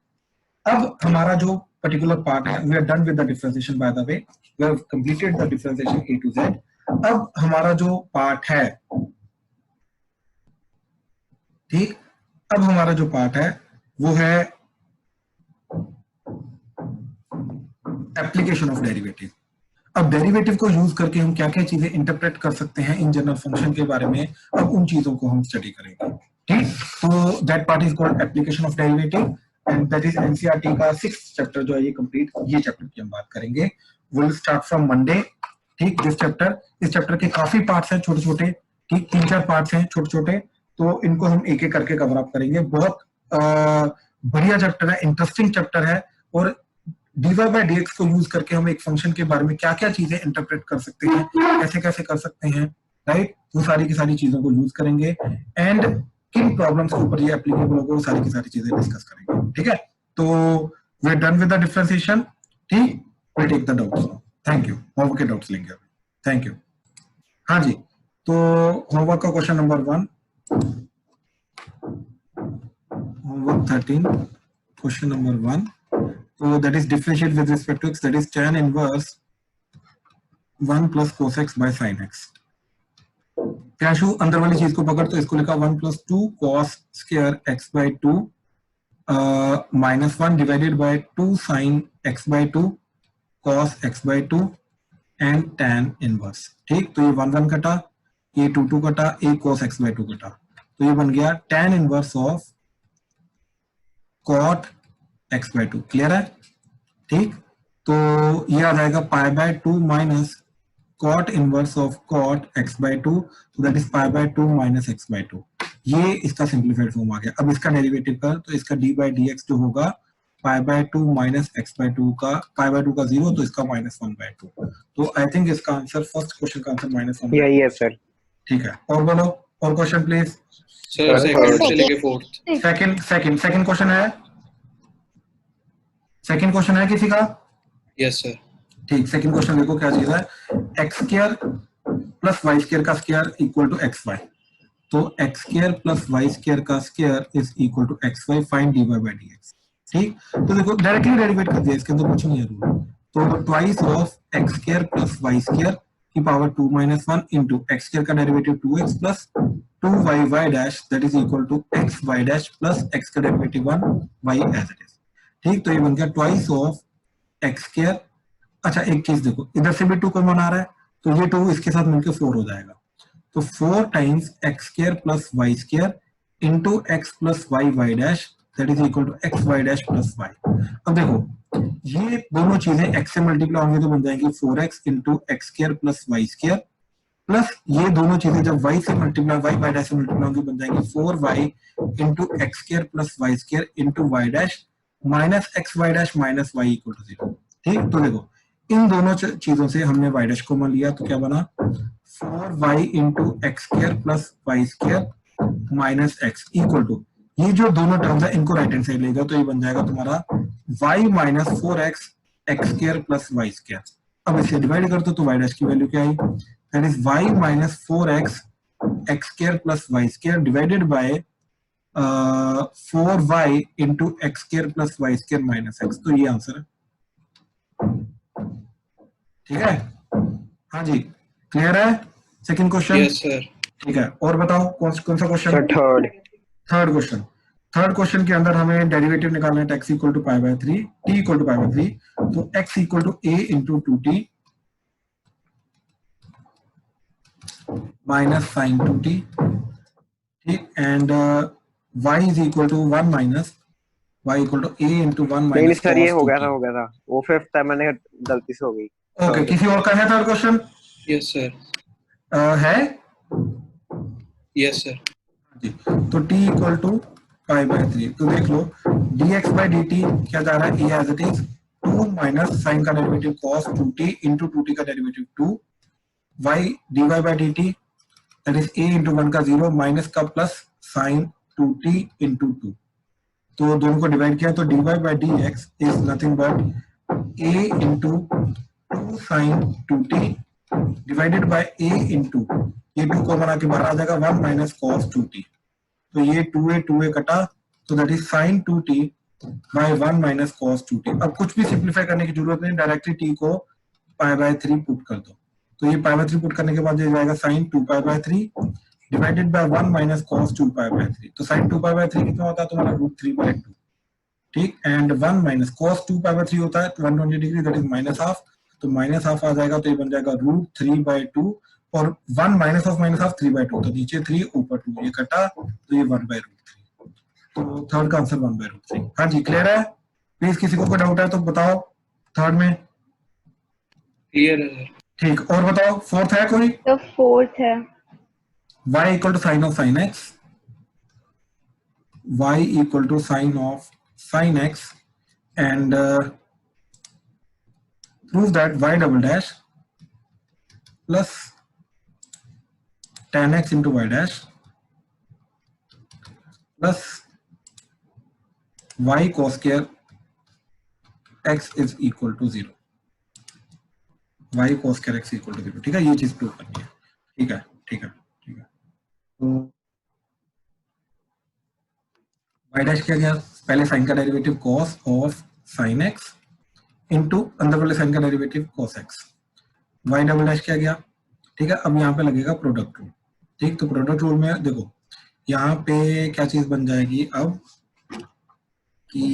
अब हमारा जो पर्टिकुलर पार्ट है, we are done with the differentiation, by the way we have completed the differentiation A to Z. अब हमारा जो पार्ट है, ठीक, अब हमारा जो पार्ट है वो है एप्लीकेशन ऑफ डेरिवेटिव। अब डेरिवेटिव को यूज करके हम क्या क्या चीजें इंटरप्रेट कर सकते हैं इन जनरल फंक्शन के बारे में, अब उन चीजों को हम स्टडी करेंगे, ठीक। तो that part is called application of derivative and that is NCERT का 6th चैप्टर जो है ये कंप्लीट, ये चैप्टर की हम बात करेंगे। विल स्टार्ट फ्रॉम मंडे, ठीक। दिस चैप्टर, इस चैप्टर के काफी पार्ट्स हैं छोटे छोटे, ठीक, 3-4 पार्ट्स हैं छोटे छोटे, तो इनको हम एक एक करके कवर अप करेंगे। बहुत बढ़िया चैप्टर है, इंटरेस्टिंग चैप्टर है, और डीवाई बाय डीएक्स को यूज करके हम एक फंक्शन के बारे में क्या क्या चीजें इंटरप्रेट कर सकते हैं, कैसे कैसे कर सकते हैं, राइट, वो सारी की सारी चीजों को यूज करेंगे एंड किन प्रॉब्लम्स के ऊपर ये एप्लीकेबल होगा वो सारी की सारी चीजें डिस्कस करेंगे, ठीक है। तो we are done with the differentiation, ठीक। We take the doubts now, thank you. Homework के डाउट्स लेंगे अभी, थैंक यू। हाँ जी, तो होमवर्क का question number 1, homework 13, question number 1. So that is differentiate with respect to x, that is tan inverse 1 plus cos x by sin x. प्याशु अंदर वाली चीज को पकड़, तो इसको लिखा 1 plus 2 cos square x by 2 minus 1 divided by 2 sin x by 2 cos x by 2 and tan inverse, ठीक। तो ये 1 कटा, ये 2 कटा, ये cos x by 2 कटा, तो ये बन गया tan inverse of cot x by 2, clear है, ठीक। तो ये आ जाएगा pi by 2 minus cot inverse of cot x by 2, so that is pi by 2 minus x by 2। ये इसका सिंप्लीफाइड फॉर्म आ गया। अब इसका डेरिवेटिव कर, तो इसका d by dx जो होगा pi by 2 minus x by 2 का, पाई बाय 2 का 0, तो इसका माइनस 1 by 2। तो आई थिंक इसका आंसर, फर्स्ट क्वेश्चन का आंसर माइनस 1। यही है सर, ठीक है, और बोलो, और क्वेश्चन प्लीज। सर सेकंड से लेके 4th। सेकंड क्वेश्चन है, सेकंड क्वेश्चन है किसी का? Yes sir. ठीक, सेकंड क्वेश्चन देखो क्या चीज है, x square plus y square का square equal to x y, तो x square plus y square का square is equal to x y, find d y by d x, ठीक। तो देखो डायरेक्टली डेरिवेट कर दिया, इसके अंदर कुछ नहीं है रूल, तो twice of x square plus y square की power 2 minus 1 into x square का derivative 2x plus 2y y dash that is equal to x y dash plus x का derivative 1 y as it is, ठीक। तो ये बन गया twice of x square. अच्छा एक चीज देखो, इधर से भी 2 कॉमन आ रहा है, तो ये 2 इसके साथ मिलकर 4 हो जाएगा, तो 4 times x square plus y square into x plus y y dash that is equal to x y dash plus y. अब देखो ये दोनों चीजें x से मल्टीप्लाई होंगी तो बन जाएंगी 4x into x square plus y square, plus ये दोनों चीजें जब y से मल्टीप्लाई, y वाई डैश से मल्टीप्लाई होंगी बन जाएंगी 4y into x square plus y square into Y dash minus x y dash minus Y equal to 0, ठीक। तो देखो इन दोनों चीजों से हमने वाई डैश कॉमन लिया, तो क्या बना 4y into x square plus y square minus x equal to, ये जो दोनों टर्म्स है इनको राइट हैंड साइड लेगा, तो ये बन जाएगा तुम्हारा y minus 4x x square plus y square. अब इसे डिवाइड कर दो तो वाई डैश की वैल्यू क्या आई, that is y minus 4x x square plus y square divided by 4y into x square plus y square minus x, तो ये आंसर है, ठीक है। हाँ जी, क्लियर है सेकंड क्वेश्चन? Yes sir. ठीक है, और बताओ कौन सा क्वेश्चन? Sir third third question. Third question के अंदर हमें डेरिवेटिव निकालना है x equal to pi by 3, t equal to pi by 3, तो x equal to a into 2t minus sine 2t, ठीक, and y is equal to 1 minus y equal to a into 1 नहीं minus sir, ये हो cos गया 2t। था वो fifth है, मैंने गलती से हो गई। ओके, किसी और का है थर्ड क्वेश्चन? यस सर, है यस सर। जी, तो t equal to pi by 3, तो देख लो dx बाय dt क्या जा रहा है, as it is 2 minus sine का derivative cos 2t into 2t का derivative 2, y dy by dt that is a into 1 का 0 माइनस का प्लस साइन 2t इंटू 2, तो दोनों को डिवाइड किया तो dy by dx is nothing but a into 2 sine 2t divided by a into ये 2 को बना के बाहर आ जाएगा 1 माइनस cos 2t, तो ये 2a कटा, तो that is sin 2t by 1 minus cos 2t। अब कुछ भी सिंपलीफाई करने की जरूरत नहीं, डायरेक्टली t को पाई बाय 3 पुट कर दो, तो ये पाई बाय 3 पुट करने के बाद ये जाएगा sin 2 pi by 3 divided by 1 minus cos 2 pi by 3, तो sin 2 पाई बाय 3 कितना होता है तुम्हारा √3/2, ठीक, and 1 minus cos 2 pi by 3 होता है 120 degree, that is minus half, तो माइनस हाफ आ जाएगा, तो ये बन जाएगा √3/2 और 1 माइनस ऑफ 3/2, तो नीचे 3 ऊपर 2, ये कटा तो ये 1/√3, तो थर्ड का आंसर 1/√3। हाँ जी, क्लियर है? प्लीज किसी को कोई डाउट है तो बताओ थर्ड में। क्लियर है सर। ठीक, और बताओ फोर्थ है कोई? तो फोर्थ है y equal to sine of sine x, y equal to sine of sine x and prove that y double dash plus tan x into y dash plus y cos square x is equal to 0, y cos square x equal to 0, ठीक है, ये चीज prove करनी है, ठीक है, ठीक है, ठीक है। तो y dash क्या गया, पहले साइन का derivative cos of sin x into अंदर वाले साइन का derivative cos x, y double dash क्या गया, ठीक है। अब यहाँ पे लगेगा प्रोडक्ट रूल, ठीक, तो प्रोडक्ट रूल में देखो यहाँ पे क्या चीज बन जाएगी अब कि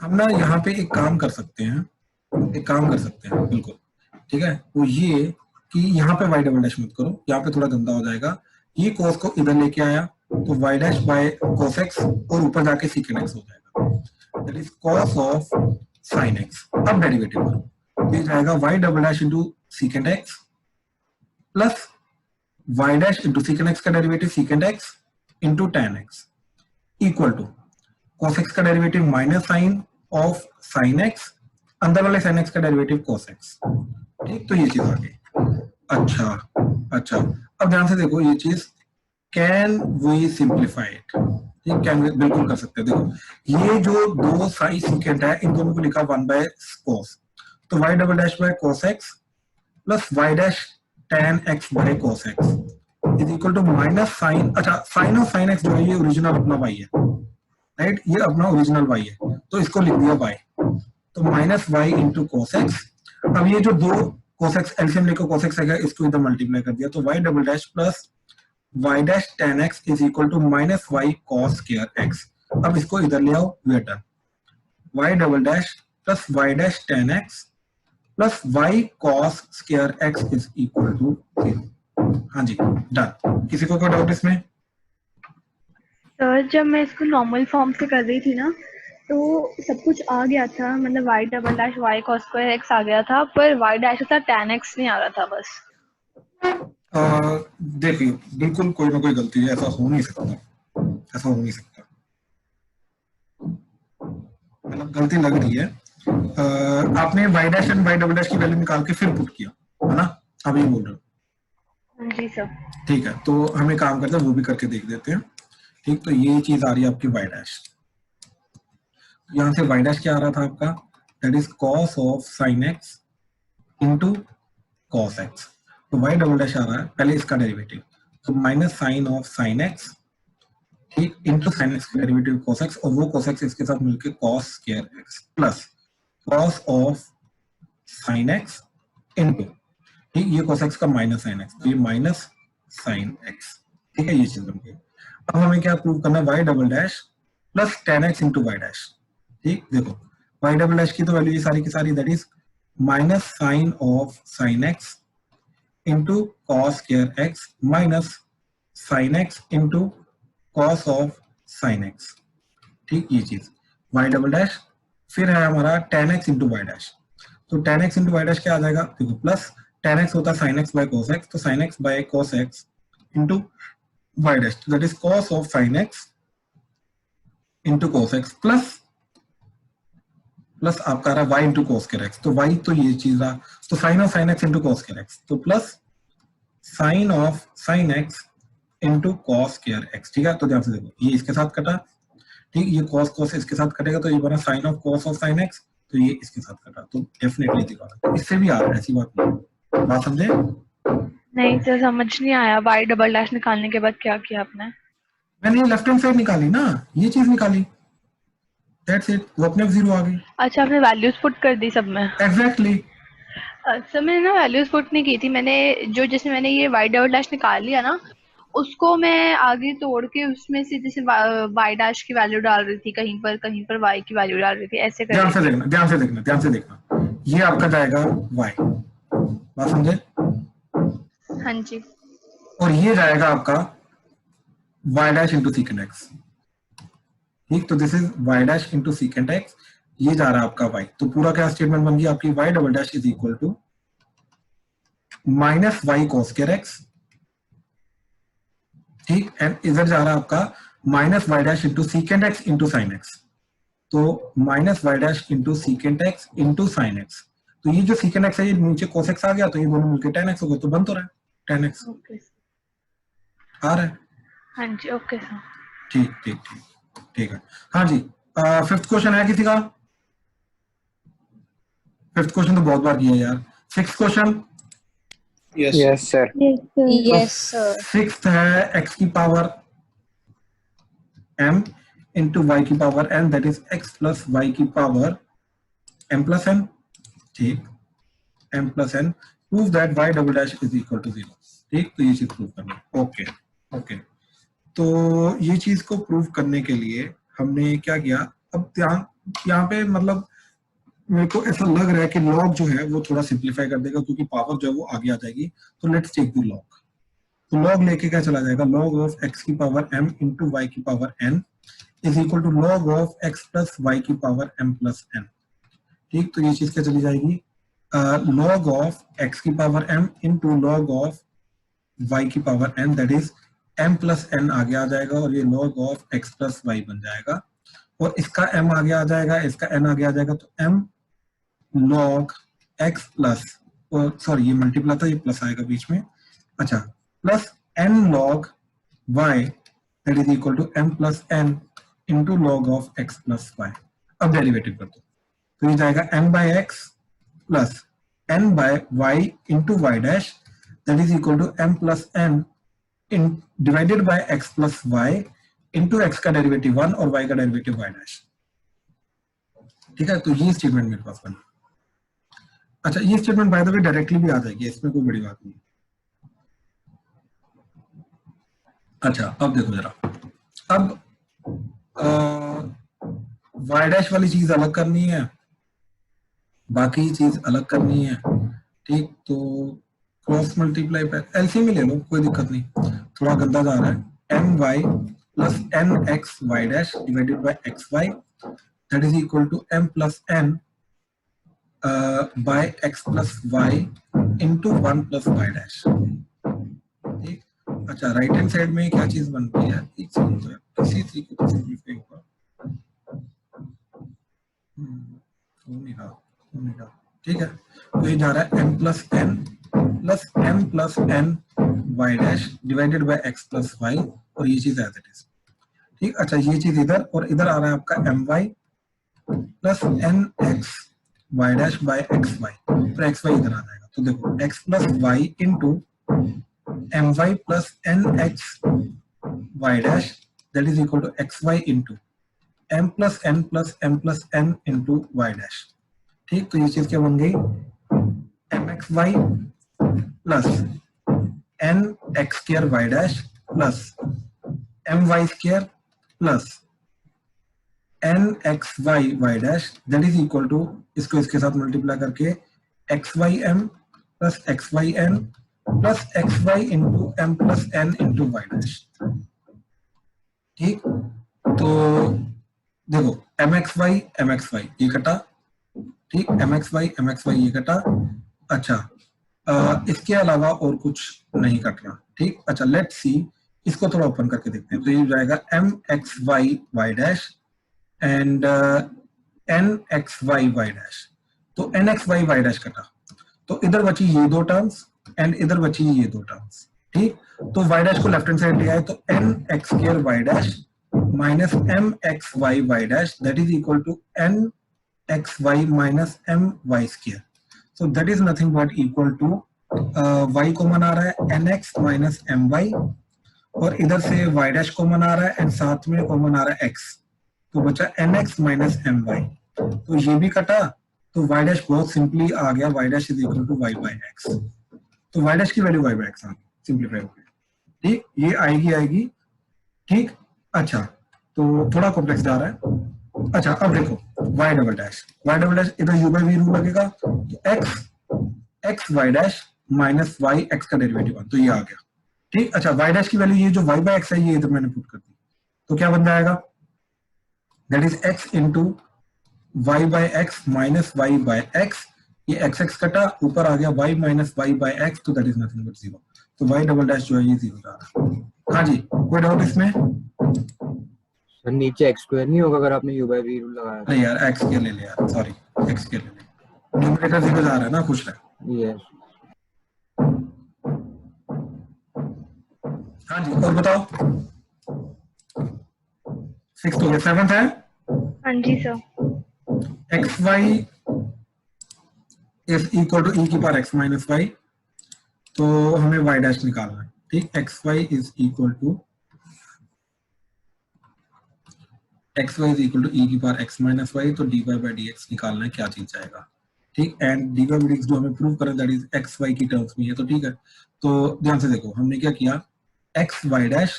हम ना यहाँ पे एक काम कर सकते हैं, बिल्कुल, ठीक है, वो ये कि यहाँ पे y डबल डैश मत करो, यहाँ पे थोड़ा गंदा हो जाएगा, ये cos को इधर लेके आया तो y dash by cos x और ऊपर जाके secant x हो जाएगा, that is cos of sin x। अब डेरिवेटिव करो, ये जाएगा y double dash into secant x plus y dash into secant x का derivative secant x into tan x equal to cos x का derivative minus sine of sin x, अंदर वाले sin x का derivative cos x, ठीक, तो ये चीज आ गई। अच्छा, अब ध्यान से देखो ये चीज, कैन वी सिंप्लीफाई इट, ठीक, कैन वी बिल्कुल कर सकते हैं। देखो ये जो दो साइन secant है इन दोनों को लिखा 1/cos, तो y double dash by cos x plus y dash tan x by cos x is equal to minus sine, अच्छा साइन ऑफ साइन x जो है ये ओरिजिनल अपना y है, राइट, ये अपना ओरिजिनल y है, तो इसको लिख दिया y, तो minus y into cos x। अब ये जो दो cos x एलसीएम लेकर cos x है इसको इधर मल्टीप्लाई कर दिया, तो y double dash plus y dash tan x is equal to minus y cos square x। अब इसको इधर ले आओ, we are done, y double dash plus y dash tan x plus y cos square x is equal to 0। हाँ जी, done. किसी को कोई doubt इसमें? सर, जब मैं इसको नॉर्मल फॉर्म से कर रही थी ना तो सब कुछ आ गया था, मतलब y double dash y cos square x आ गया था, पर y डैश था tan x नहीं आ रहा था बस। देखिए बिल्कुल कोई ना कोई गलती है, ऐसा हो नहीं सकता, मतलब गलती लग रही है। आपने y dash and y double dash की वैल्यू निकाल के फिर पुट किया है ना, अब ये बोल रहे हो? जी सर। ठीक है, तो हमें काम करते हैं वो भी करके देख देते हैं, ठीक, तो ये चीज आ रही है आपकी y डैश, यहाँ से y डैश क्या आ रहा था आपका, that is cos of sin x into cos x, तो y डबल डैश आ रहा है पहले इसका डेरिवेटिव, तो minus sine of sin x, ठीक, इंटू sin x का डेरिवेटिव cos x, और वो cos x इसके साथ मिलकर cos square x plus cos of sin x into, ठीक, ये cos x का माइनस sin x, तो ये माइनस sin x, ठीक है, ये चीज बन गई। अब हमें क्या प्रूव करना है, y double dash plus tan x into Y dash. ठीक, देखो वाई डबल डैश की तो वैल्यू ये सारी की सारी that is minus sine of sine x into cos square x minus sine x into cos of sine x. ठीक, ये चीज वाई डबल डैश, फिर है हमारा tan x into Y dash. तो tan x into Y dash क्या आ जाएगा, देखो प्लस टेन एक्स होता है sine x by cos x, तो sine x by cos x into Y dash, that is cos of sine x into cos x plus आपका रहा y into cos square x, तो y तो ये चीज रहा, तो sine of sine x into cos square x, तो plus sine of sine x into cos square x. ठीक है, तो ध्यान से देखो ये इसके साथ कटा, ठीक, ये कॉस कॉस इसके साथ कटेगा तो ये बना sine of cos of sine x, तो ये इसके साथ कटा, तो डेफिनेटली दिखा, इससे भी आ रहा है, ऐसी बात नहीं, बात समझे? नहीं सर, समझ नहीं आया। वाई डबल डैश निकालने के बाद क्या किया आपने? मैंने लेफ्ट हैंड साइड निकाली ना, ये चीज निकाली, दैट्स इट, वो अपने आप जीरो आ गई। अच्छा, आपने वैल्यूज पुट कर दी सब में? एग्जैक्टली। सर मैंने ना वैल्यूज पुट नहीं की थी, मैंने जो जिसमें मैंने ये वाई डबल डैश निकाल लिया ना, उसको मैं आगे तोड़ के उसमें सीधे से वाई डैश की वैल्यू डाल रही थी, कहीं पर वाई की वैल्यू डाल रही थी, ऐसे कर ध्यान रही से थी। देखना, ध्यान से देखना, ध्यान से देखना, ये आपका जाएगा y, बात समझे? हाँ जी। और ये जाएगा आपका y dash into secant x. ठीक, तो this is y dash into secant x, ये जा रहा है आपका y, तो पूरा क्या स्टेटमेंट बन गई आपकी, y double dash is equal to minus y cos square x. ठीक, एंड इधर जा रहा है आपका minus Y dash into secant x into sine x, तो minus Y dash into secant x into sine x, तो ये जो सीकेंट एक्स है ये नीचे cos x आ गया, तो ये दोनों मिलकर tan x हो गए, तो बन तो रहा है tan x ओके आ रहा है। हाँ जी, ओके सर। ठीक ठीक ठीक ठीक है, हाँ जी। फिफ्थ क्वेश्चन है किसी का? फिफ्थ क्वेश्चन तो बहुत बार किया यार। Sixth question, yes sir. Yes sir. Sixth है x की पावर m इंटू वाई की power n, that is x plus y की पावर m प्लस n। ठीक, m plus n, prove that y double dash is equal to 0। ठीक, तो ये चीज prove करना। ओके ओके, तो ये चीज को प्रूव करने के लिए हमने क्या किया, अब यहाँ पे मतलब मेरे को ऐसा लग रहा है कि लॉग जो है वो थोड़ा सिंप्लीफाई कर देगा, क्योंकि पावर जो है वो आगे आ जाएगी, तो लेट्स टेक द लॉग। तो लॉग लेके क्या चला जाएगा, लॉग ऑफ x की पावर m इंटू वाई की power n is equal to log of x plus y की पावर m प्लस n। ठीक, तो ये चीज क्या चली जाएगी, लॉग ऑफ x की power m into log of y की power n, that is m plus n आगे आ जाएगा, और ये log of x plus y बन जाएगा, और इसका m आगे आ जाएगा, इसका n आगे आ जाएगा, तो m log x plus, sorry ये मल्टीप्लाई था, ये प्लस आएगा बीच में, अच्छा, plus n log y that is equal to m plus n into log of x plus y। अब डेरिवेटिव कर दो, तो ये जाएगा m by x plus n by y into y dash that is equal to m plus n इन divided by x plus y into x का derivative 1 और y का डेरिवेटिव y डैश। ठीक है, तो ये स्टेटमेंट मेरे पास बना। अच्छा, ये statement by the way directly भी आ जाएगी, इसमें कोई बड़ी बात नहीं। अच्छा, अब देखो जरा, अब y डैश वाली चीज अलग करनी है, बाकी चीज अलग करनी है। ठीक, तो क्रॉस मल्टीप्लाई पर एलसीएम ही ले लो, कोई दिक्कत नहीं, थोड़ा गंदा जा रहा है। M y plus n x y dash divided by x y that is equal to m plus n by x plus y into 1 plus y dash. ठीक, अच्छा, राइट हैंड साइड में क्या चीज बनती है, एक सेकंड, तो इसी तरीके से सिंपलीफाई होगा, हो नहीं रहा। ठीक है, तो ये जा रहा है m plus n y dash divided by x plus y, और ये चीज एज इट इज। ठीक, अच्छा, ये चीज इधर, और इधर आ रहा है आपका m y plus n x y dash by x y, तो x y इधर आ जाएगा, तो देखो x plus y into m y plus n x y dash that is equal to x y into m plus n into Y dash. ठीक, तो ये चीज क्या बन गई, mx y plus n x square y dash plus my square plus n x y dash that is equal to, इसको इसके साथ मल्टीप्लाई करके x y m plus x y n plus x y into M plus n into Y dash. ठीक, तो देखो M x y ये कटा, ठीक, एम एक्स वाई ये कटा। अच्छा, इसके अलावा और कुछ नहीं कट रहा। ठीक, अच्छा लेट्स सी, इसको थोड़ा ओपन करके देखते हैं। तो ये हो जाएगा m x y dash and n x y dash. तो एन एक्स वाई डैश कटा, तो इधर बची ये दो टर्म्स एंड इधर बची ये दो टर्म्स। ठीक, तो वाई डैश को लेफ्ट हैंड साइड ले आए तो n x square y dash minus m x y dash that is equal to n x y minus m y square. So that is nothing but equal to y common आ रहा है n x minus m y, और इधर से Y dash common आ रहा है and साथ में कॉमन आ रहा है एक्स, तो बचा n x minus m y. तो ये भी कटा, तो वाई डैश बहुत सिंपली आ गया, y dash is equal to y by x. तो वाई डैश की वैल्यू वाई बाई एक्स आ गई, सिंप्लीफाई हो गया। ठीक, ये आएगी। ठीक, अच्छा तो थोड़ा कॉम्प्लेक्स जा रहा है। अच्छा अब देखो वाई डबल डैश इधर यू बाई वी रूल लगेगा, तो x y dash minus y x का डेरिवेटिव, तो ये आ गया। ठीक, अच्छा वाई डैश की वैल्यू ये जो वाई बाई एक्स है ये इधर मैंने पुट कर दी, तो क्या बन जाएगा, that is x into y by x minus y by x. ये एक्स एक्स कटा, ऊपर आ गया y minus y by x, तो that is nothing but zero. तो वाई डबल डैश जो है ये जीरो जा रहा है। हाँ जी, कोई डाउट इसमें? सर नीचे एक्स स्क्वायर नहीं होगा अगर आपने यू बाई वी रूल लगाया? अरे यार एक्स के ले ले यार, सॉरी एक्स के ले ले, न्यूमरेटर जीरो जा रहा है ना, खुश रहे। यस। हाँ जी, और बताओ, 6 हो गया, 7th है। हाँ जी sir. X y is equal to e की पावर एक्स माइनस वाई, तो हमें वाई डैश निकालना है। ठीक, x y is equal to e की पावर एक्स माइनस वाई, तो d y by D x निकालना है, क्या चीज जाएगा। ठीक, and d y by D x जो हमें प्रूव करें दैट इज एक्स वाई की टर्म्स में है, तो ठीक है। तो ध्यान से देखो, हमने क्या किया, x y dash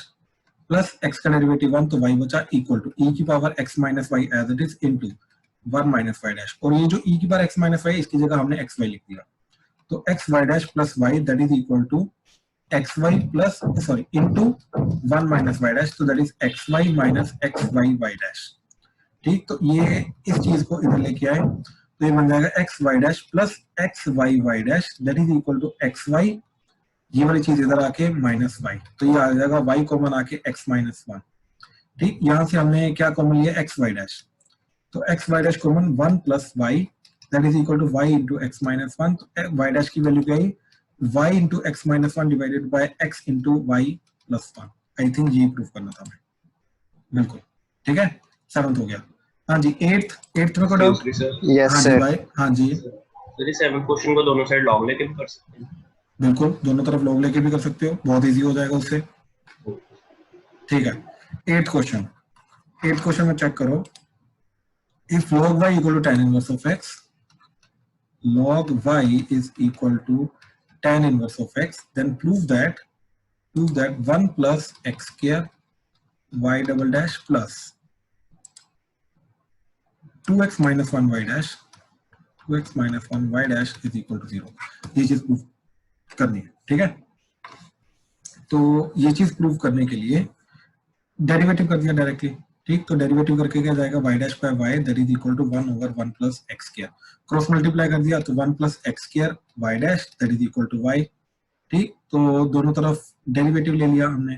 plus x का डेरिवेटिव 1, तो वाई बचा इक्वल टू ई की power x minus y as it is into 1 minus Y dash, और ये जो ई की पावर एक्स माइनस वाई इसकी जगह हमने एक्स वाई लिख दिया, तो x y dash plus y that is equal to x y plus sorry into 1 minus Y dash, तो that is x y minus x y y dash. ठीक, तो ये इस चीज को इधर लेके आए, तो ये बन जाएगा x y dash plus x y y dash that is equal to x y, ये वाली चीज इधर आके माइनस वाई, तो ये आ जाएगा वाई कॉमन आके एक्स माइनस 1। ठीक, यहां से हमने क्या कॉमन लिया, एक्स वाई डैश, तो x y dash common 1 plus y that is equal to y into x minus 1, तो वाई डैश की वैल्यू क्या है, y into x minus 1 divided by x into y plus 1। I think ये proof करना था मैं, बिल्कुल ठीक है। 7th हो गया। हाँ जी, 8th में कोई डाउट? यस हाँ जी सर। भाई, हाँ जी सर इस 7th क्वेश्चन को दोनों साइड लॉग लेके भी कर सकते हैं? बिल्कुल, दोनों तरफ लॉग लेके भी कर सकते हो, बहुत इजी हो जाएगा उससे। ठीक है, 8th क्वेश्चन में चेक करो, if log y equal to tan inverse of x, log y is equal to tan inverse of x, then prove that 1 plus x square y double dash plus 2x minus 1 y dash is equal to 0। ये चीज proof करनी है, ठीक है। तो ये चीज prove करने के लिए डेरिवेटिव कर दिया डायरेक्टली। ठीक, तो डेरिवेटिव करके क्या जाएगा, y dash by y that is equal to 1 over 1 plus x square, cross multiply कर दिया तो 1 plus x square y dash that is equal to y। ठीक, तो दोनों तरफ डेरिवेटिव ले लिया हमने,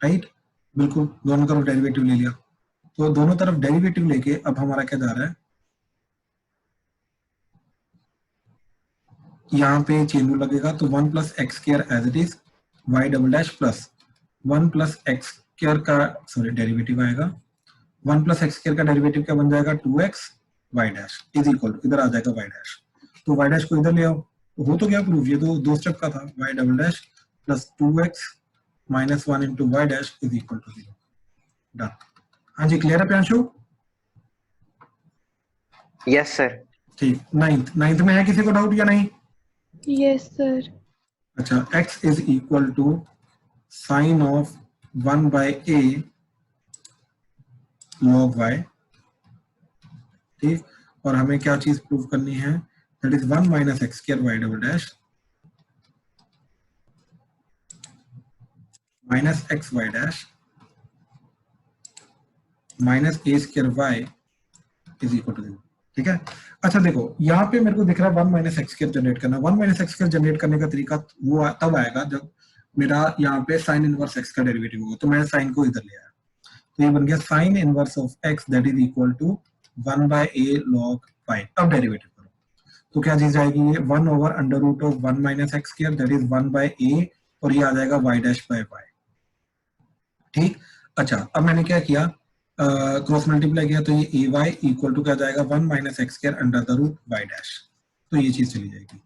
राइट, बिल्कुल दोनों तरफ डेरिवेटिव ले लिया। तो दोनों तरफ डेरिवेटिव लेके अब हमारा क्या जा रहा है, यहाँ पे चेन रूल लगेगा, तो 1 plus x square as it is y double dash plus 1 plus x square का सॉरी डेरिवेटिव आएगा, 1 प्लस एक्स स्क्वायर का डेरिवेटिव क्या बन जाएगा, 2x y dash is equal to इधर आ जाएगा y डैश, तो y डैश को इधर ले आओ, तो हो तो गया प्रूफ, ये तो 2 स्टेप का था, y double dash plus 2x minus 1 into y dash is equal to 0। Done. हाँ जी, क्लियर है प्रियांशु? Yes sir. ठीक, 9th में है किसी को डाउट या नहीं? Yes sir. अच्छा, x is equal to sine of 1 by a log y, ठीक, और हमें क्या चीज प्रूव करनी है, that is 1 minus x square y double dash minus x y dash minus a square y is equal to 0, ठीक है। अच्छा देखो यहाँ पे मेरे को दिख रहा है 1 minus x square जनरेट करना। 1 minus x square जनरेट करने का तरीका वो तब आएगा जब मेरा यहाँ पे साइन इनवर्स x का डेरिवेटिव होगा। तो मैं साइन को इधर ले आया, तो ये बन गया sine inverse of x that is equal to 1 by a log y। अब डेरिवेटिव करो तो क्या चीज आएगी, ये 1 over under root of 1 minus x square that is 1 by a, और ये आ जाएगा y dash by y, ठीक। अच्छा अब मैंने क्या किया, क्रॉस मल्टीप्लाई किया, तो ये ए वाई इक्वल टू क्या जाएगा 1 minus x square under the root y dash, तो ये चीज चली जाएगी,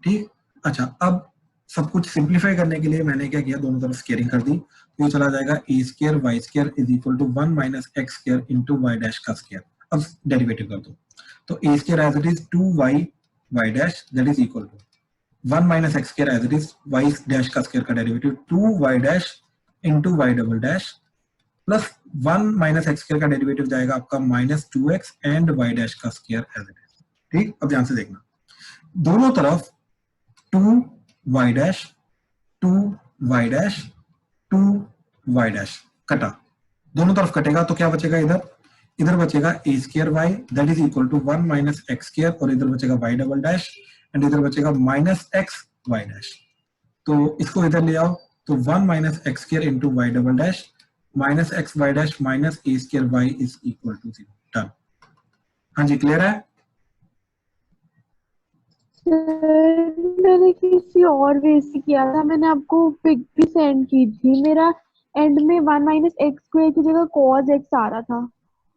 ठीक। अच्छा अब सब कुछ सिंप्लीफाई करने के लिए मैंने क्या किया, दोनों तरफ स्केयरिंग कर दी, तो ये चला जाएगा a square y square is equal to 1 minus x square into y dash का स्केयर। अब डेरिवेटिव कर दो, तो a square as it is 2y y dash that is equal to 1 minus x square as it is y dash का square का derivative 2y dash into y double dash plus 1 minus x square का derivative जाएगा आपका minus 2x and y dash का square as it is, ठीक। अब ध्यान से देखना, दोनों तरफ 2y dash 2y dash 2y dash कटा, दोनों तरफ कटेगा तो क्या बचेगा, इधर बचेगा a square y that is equal to 1 minus x square, और इधर बचेगा y डबल डैश एंड इधर बचेगा माइनस x y dash। तो इसको इधर ले आओ, तो 1 minus x square into y double dash minus x y dash minus a square y is equal to 0, done. हाँ जी क्लियर है। मैंने किसी और वे से किया था, मैंने आपको पिक भी सेंड की थी, मेरा एंड में 1 minus x स्क्वायर की जगह cos x आ रहा था।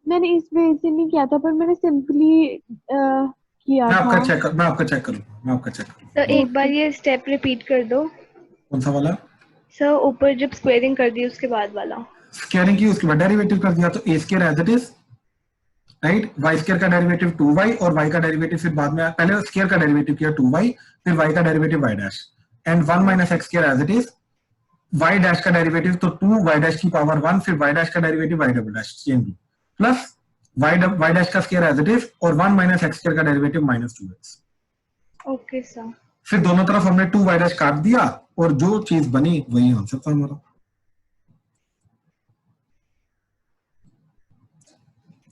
मैंने इस वे से नहीं किया था, पर मैंने सिंपली किया मैं आपका था। चेक करूंगा। सर एक बार ये स्टेप रिपीट कर दो। कौन सा वाला सर ऊपर जब स्क्वेयरिंग कर दी उसके बाद वाला। स्क्वायरिंग की उसके बाद डेरिवेटिव कर दिया, तो a square as it is, right, y square का डेरिवेटिव 2y और y का डेरिवेटिव फिर बाद में, पहले स्क्वायर का डेरिवेटिव किया 2y, फिर y का derivative y dash and 1 minus x square as it is, y dash का डेरिवेटिव तो 2y डैश की पावर 1, फिर y डैश का derivative y double dash change plus y dash का स्क्वायर एज इट इज, और 1 minus x square का derivative minus 2x। Okay sir. फिर दोनों तरफ हमने 2y डैश काट दिया और जो चीज बनी वही आंसर था हमारा,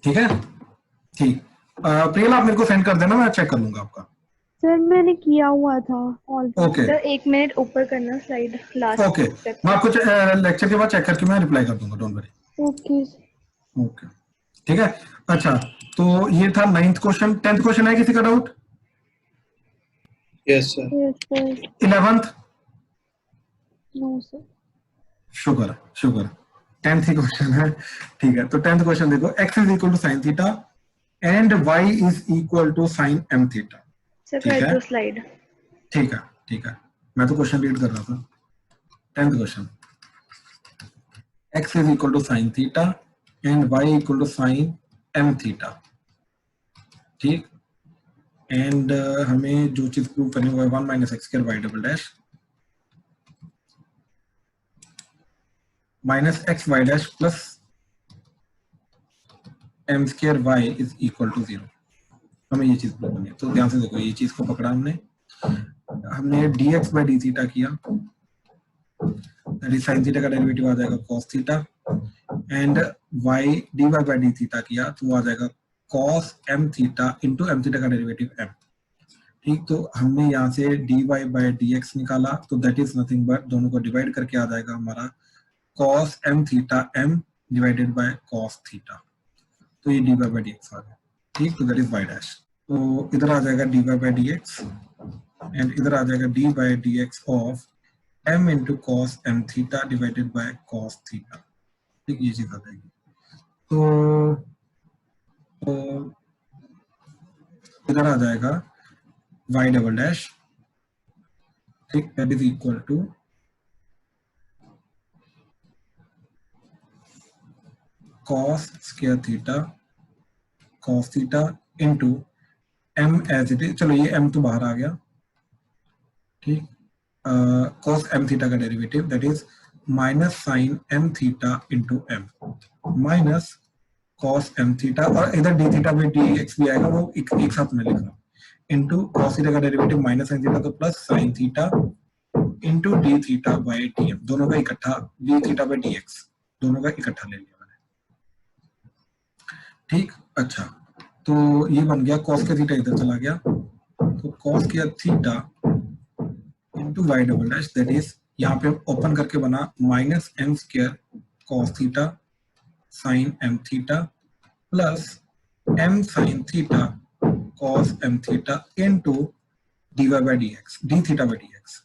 ठीक है। ठीक, प्रियल आप मेरे को सेंड कर देना, मैं चेक कर लूंगा आपका। सर मैंने किया हुआ था ऑलरेडी। ओके सर 1 मिनट ऊपर करना स्लाइड लास्ट। ओके, मैं आपको लेक्चर के बाद चेक करके मैं रिप्लाई कर दूंगा, डोंट वरी। ओके ओके ठीक है। अच्छा तो ये था 9th क्वेश्चन। 10th क्वेश्चन है किसी का doubt? Yes sir. 11th? No sir. शुगर 10th ही क्वेश्चन है, ठीक है। तो 10th क्वेश्चन देखो, x is equal to sine theta and y is equal to sine m theta. Sir ठीक कर है? दो स्लाइड। ठीक है, मैं तो क्वेश्चन रीड कर रहा था। 10th question, x is equal to sine theta and y equal to sine m theta, ठीक। एंड हमें जो चीज प्रूव करनी है 1 minus x square y double dash minus x y dash plus m square y is equal to 0। हमें ये चीज prove करनी है, तो ध्यान से देखो, ये चीज को पकड़ा हमने dx by d थीटा किया, दैट इज sin थीटा का डेरिवेटिव आ जाएगा cos theta, and y dy by d theta किया तो वो आ जाएगा cos m theta into m theta का डेरिवेटिव m, ठीक। तो हमने यहाँ से dy by dx निकाला, तो दैट इज नथिंग बट दोनों को डिवाइड करके आ जाएगा हमारा cos m theta m divided by cos theta, तो ये dy by dx आ गया, ठीक। तो दैट इज y डैश, तो इधर आ जाएगा dy by dx एंड इधर आ जाएगा dy by dx of m into cos m theta divided bye cos theta, ठीक। ये चीज आ जाएगी। तो इधर आ जाएगा y डबल डैश, ठीक, that is equal to cos square theta into m as it is, चलो ये m तो बाहर आ गया, ठीक। cos m थीटा का derivative that is minus sine M theta into M minus cos M theta, और इधर D theta by D X भी आएगा, वो एक साथ में लिख रहा हूँ, इंटू कॉस थीटा का डेरिवेटिव माइनस साइन थीटा तो plus sine theta into D theta by D M, दोनों का इकट्ठा, D theta by D X दोनों का इकट्ठा ले लिया मैंने। ठीक, अच्छा तो ये बन गया कॉस का थीटा इधर चला गया, तो कॉस का theta into Y double dash, that is यहाँ पे ओपन करके बना minus M square cos theta sine M theta plus m sine theta cos M theta into d y by D x, d theta by D x.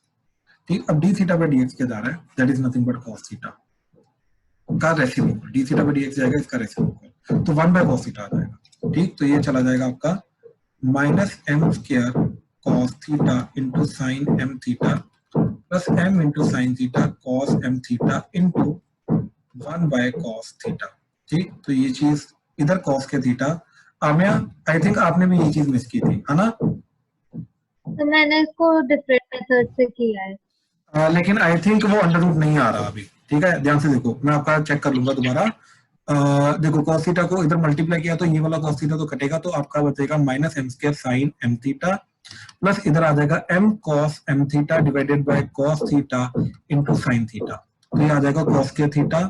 ठीक, अब d theta by D x क्या जा रहा है, that is nothing but cos theta का reciprocal, d theta by D x जाएगा इसका reciprocal, तो 1 बाय कॉस थीटा आ जाएगा। ठीक, तो ये चला जाएगा आपका minus M square cos theta into sine M theta plus M into sine theta cos M theta into 1 by cos theta. ठीक, तो ये चीज इधर कॉस के थीटा, आमिया आई थिंक आपने भी ये चीज मिस की थी, है ना? तो मैंने इसको डिफरेंट मेथड से किया है, लेकिन आई थिंक वो अंडर रूट नहीं आ रहा अभी। ठीक है, ध्यान से देखो, मैं आपका चेक कर लूंगा दोबारा। देखो कॉस थीटा को इधर मल्टीप्लाई किया तो ये वाला कॉस थीटा तो कटेगा, तो आपका बचेगा minus M square sine M theta plus इधर आ जाएगा M cos M theta divided by cos theta into sine theta, तो ये आ जाएगा कॉस के theta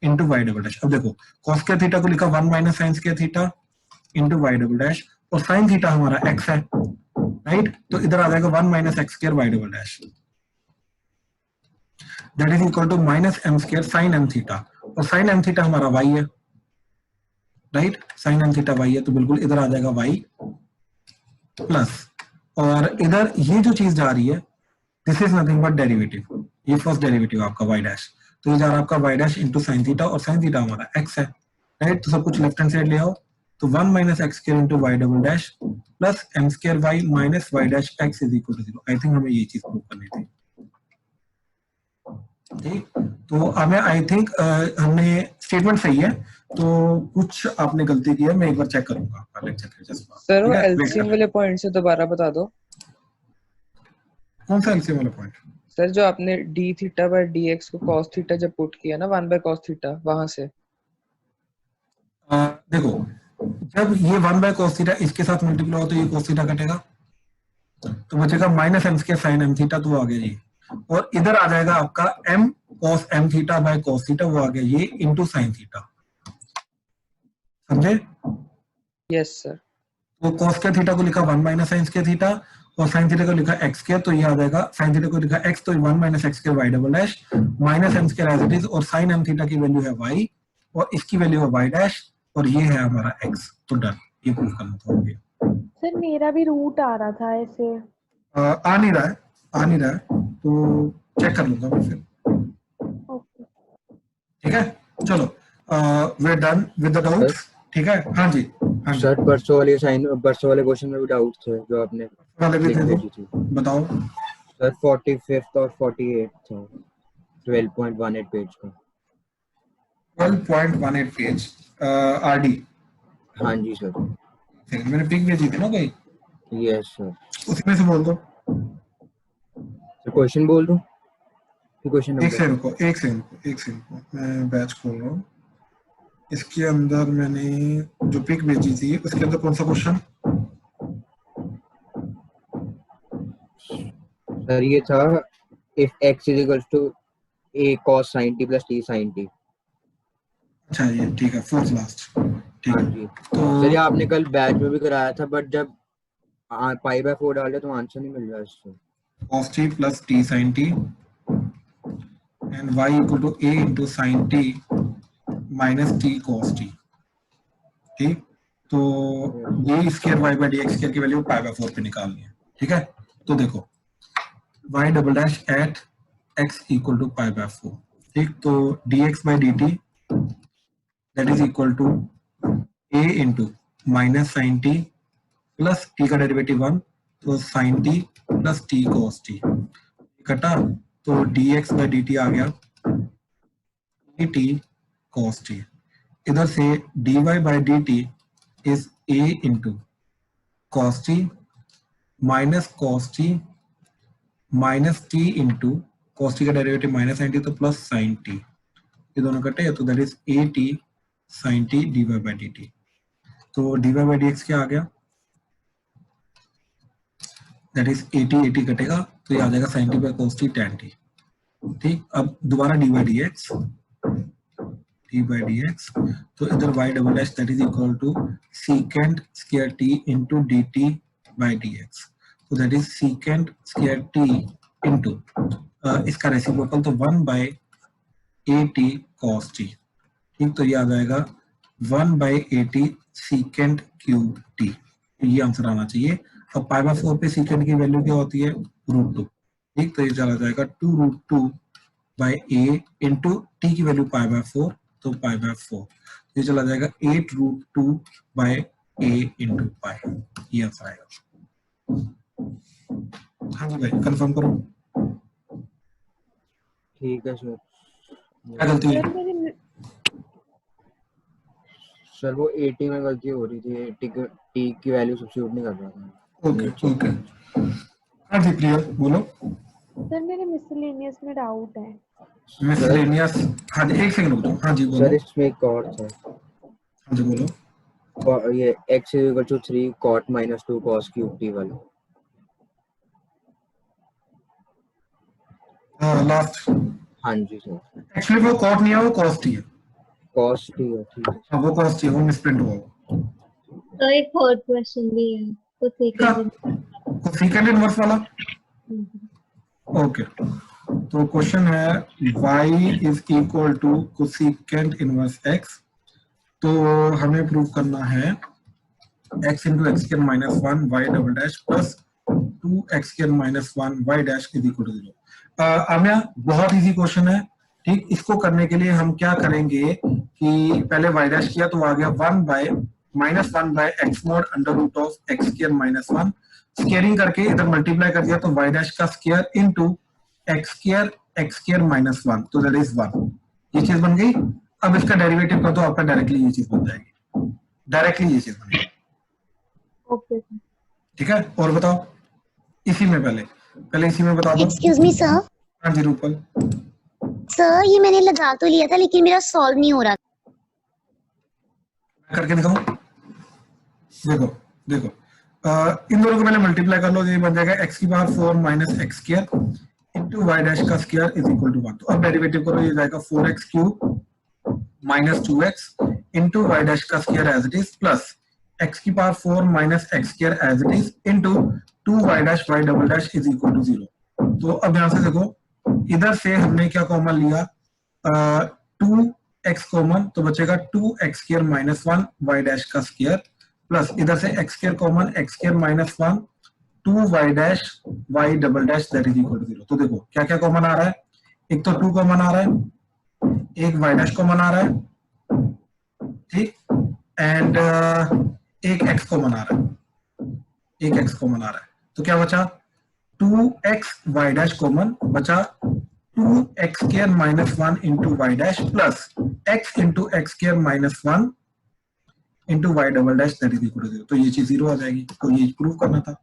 into Y double dash. अब देखो कॉस के थीटा को लिखा 1 माइनस साइन के theta into Y double dash, और साइन थीटा हमारा एक्स है, राइट, तो इधर आ जाएगा 1 minus x square Y double dash, that is equal to minus M square sine M theta, और साइन एम थीटा हमारा वाई है, right, sine M theta Y है, तो बिल्कुल इधर आ जाएगा वाई प्लस, और इधर ये जो चीज जा रही है this is nothing but derivative, ये फर्स्ट डेरिवेटिव आपका वाई डैश, तो ये जा रहा है आपका Y dash into sine theta, और साइन थीटा हमारा एक्स है, राइट, तो सब कुछ लेफ्ट हैंड साइड ले आओ, तो 1 minus x square into Y double dash plus M square Y minus Y dash X is equal to 0। I think हमें ये चीज प्रूव करनी थी। ठीक, तो हमें आई थिंक हमने स्टेटमेंट सही है, तो कुछ आपने गलती की है, मैं एक बार चेक करूंगा आपका लेक्चर के जस्ट बाद। सर वो एलसीएम वाले पॉइंट से दोबारा बता दो। कौन सा एलसीएम वाला पॉइंट? सर जो आपने D theta by d x को कॉस थीटा जब पुट किया ना 1 बाय कॉस थीटा, वहां से देखो जब ये 1 बाय कॉस थीटा इसके साथ मल्टीप्लाई हो तो ये कॉस थीटा कटेगा, तो बचेगा minus M square sine M theta, तो वो आ गया ये, और इधर आ जाएगा आपका m cos m theta by cos theta, वो आ गया ये इंटू साइन थीटा, समझे? Yes sir. तो cos के थीटा को लिखा 1 माइनस साइन के थीटा, और साइन थीटा को लिखा x के, तो ये आ जाएगा साइन थीटा को लिखा x, तो 1 माइनस एक्स के Y double dash minus M square as it is, और साइन एम थीटा की वैल्यू है y और इसकी वैल्यू है वाई डैश, और ये है हमारा x, तो डन, ये प्रूव करना था। हो गया सर, मेरा भी रूट आ रहा था ऐसे, आ नहीं रहा है, तो चेक कर लूंगा मैं फिर। ठीक है, चलो we are done with the doubts. ठीक है, हाँ जी, हाँ जी सर। परसों वाले क्वेश्चन में भी डाउट थे जो आपने वाले भी थे, बताओ सर। 45th और 48th था 12.18 पेज का। 12.18 पेज आरडी। हाँ जी सर। फिर मैंने पिक भेजी थी ना कोई? Yes sir. उसमें से बोल दो क्वेश्चन बोल दूं? क्वेश्चन एक सेकंड मैं बैच खोल रहा हूँ। इसके अंदर मैंने जो पिक भेजी थी उसके अंदर कौन सा क्वेश्चन? सर ये था if x is equals to a cos sin t plus t sin t। अच्छा ये ठीक है, फोर्थ लास्ट। ठीक है, तो सर ये आपने कल बैच में भी कराया था, बट जब पाई बाय 4 डाले तो आंसर नहीं मिल रहा इससे। cos t plus t sin t and y equal to a into sin t minus t cos t। ठीक, तो ये square y by dx square की वैल्यू पाई बाय 4 पे निकालनी है। ठीक है, तो देखो y double dash at x equal to pi by 4। ठीक, तो dx by dt that is equal to a into minus sin t plus t का डेरिवेटिव 1, तो sin t plus t cos t कटा, तो dx by dt आ गया dt cos t। इधर से dy by dt is a into cos t minus t into cos t का derivative minus sin t तो plus sin t, ये दोनों कटे तो that is at sin t dy by dt। तो dy by dx क्या आ गया, that is 80 कटेगा तो ये आ जाएगा sin t by cos t tan t। ठीक, अब दोबारा dy by dx तो इधर y double dash that is equal to secant square t into dt by dx, तो that is secant square t into इसका रेसिप्रोकल तो 1 by at cos t। ठीक, तो ये आ जाएगा 1 by at secant cube t, ये आंसर आना चाहिए। अब पाई बाय 4 पे secant की वैल्यू क्या होती है, √2। ठीक, तो ये चला जाएगा 2√2 by a into t की वैल्यू पाई बाय 4 तो पाई बाय 4, ये चला जाएगा 8√2 by a into पाई, ये आंसर आएगा। हाँ जी भाई कंफर्म करो। ठीक है सर। क्या गलती है सर? वो 80 में गलती हो रही थी, टी की वैल्यू सब्स्टिट्यूट नहीं कर रहा था। ओके। हाँ जी प्रिया बोलो। सर मेरे मिसलेनियस में डाउट है। मिसलेनियस, हाँ जी एक सेकंड रुको। हाँ जी बोलो। सर इसमें एक और था। हाँ जी बोलो। ये x = 3 cot -2 cos cube t वाला। लास्ट। हाँ जी सर। एक्चुअली वो cot नहीं है, वो cos t है। cos t है, ठीक है। हाँ वो cos t है, वो मिसप्रिंट हुआ। तो एक थर्ड क्वेश्चन भी है, तो सेकंड इनवर्स वाला। ओके, तो क्वेश्चन है y is equal to cosecant inverse x, तो हमें प्रूव करना है x into x square minus 1 y double dash plus 2x square minus 1 y dash is equal to 0। Amiya बहुत इजी क्वेश्चन है। ठीक, इसको करने के लिए हम क्या करेंगे कि पहले y डैश किया तो आ गया 1 by -1 by x mod under root of x square minus 1, squaring करके इधर मल्टीप्लाई कर दिया तो y डैश का square into x square minus 1 तो दैट इज 1, ये चीज बन गई। अब इसका डेरिवेटिव कर दो, आपका डायरेक्टली ये चीज बन जाएगी, डायरेक्टली ये चीज बनेगी। ओके ठीक है, और बताओ इसी में पहले इसी में बता दो। Excuse me sir. हाँ जी रूपल। सर ये मैंने लगा तो लिया था लेकिन मेरा सॉल्व नहीं हो रहा। करके दिखाऊं, देखो इन दोनों को पहले मल्टीप्लाई कर लो, ये बन जाएगा x की power 4 minus x square into Y dash का स्क्वायर इज इक्वल टू 1। तो अब डेरिवेटिव करो, ये जाएगा 4x cube minus 2x into Y dash का square as it is plus x की power 4 minus x square as it is into 2y dash y double dash is equal to 0। तो अब यहां से देखो, इधर से हमने क्या कॉमन लिया, 2x कॉमन, तो बचेगा 2x square minus 1 y dash का स्क्वायर प्लस इधर से x square common, x square minus 1 2y dash y double dash that is equal to 0। तो देखो क्या क्या कॉमन आ रहा है, एक तो 2 कॉमन आ रहा है, एक y डैश कॉमन आ रहा है, ठीक, एंड एक x कॉमन आ रहा है, तो क्या बचा 2x y डैश कॉमन, बचा 2x square minus 1 into Y dash plus x into x square minus 1 into Y double dash that is equal to 0। तो ये चीज 0 आ जाएगी, तो ये प्रूव करना था।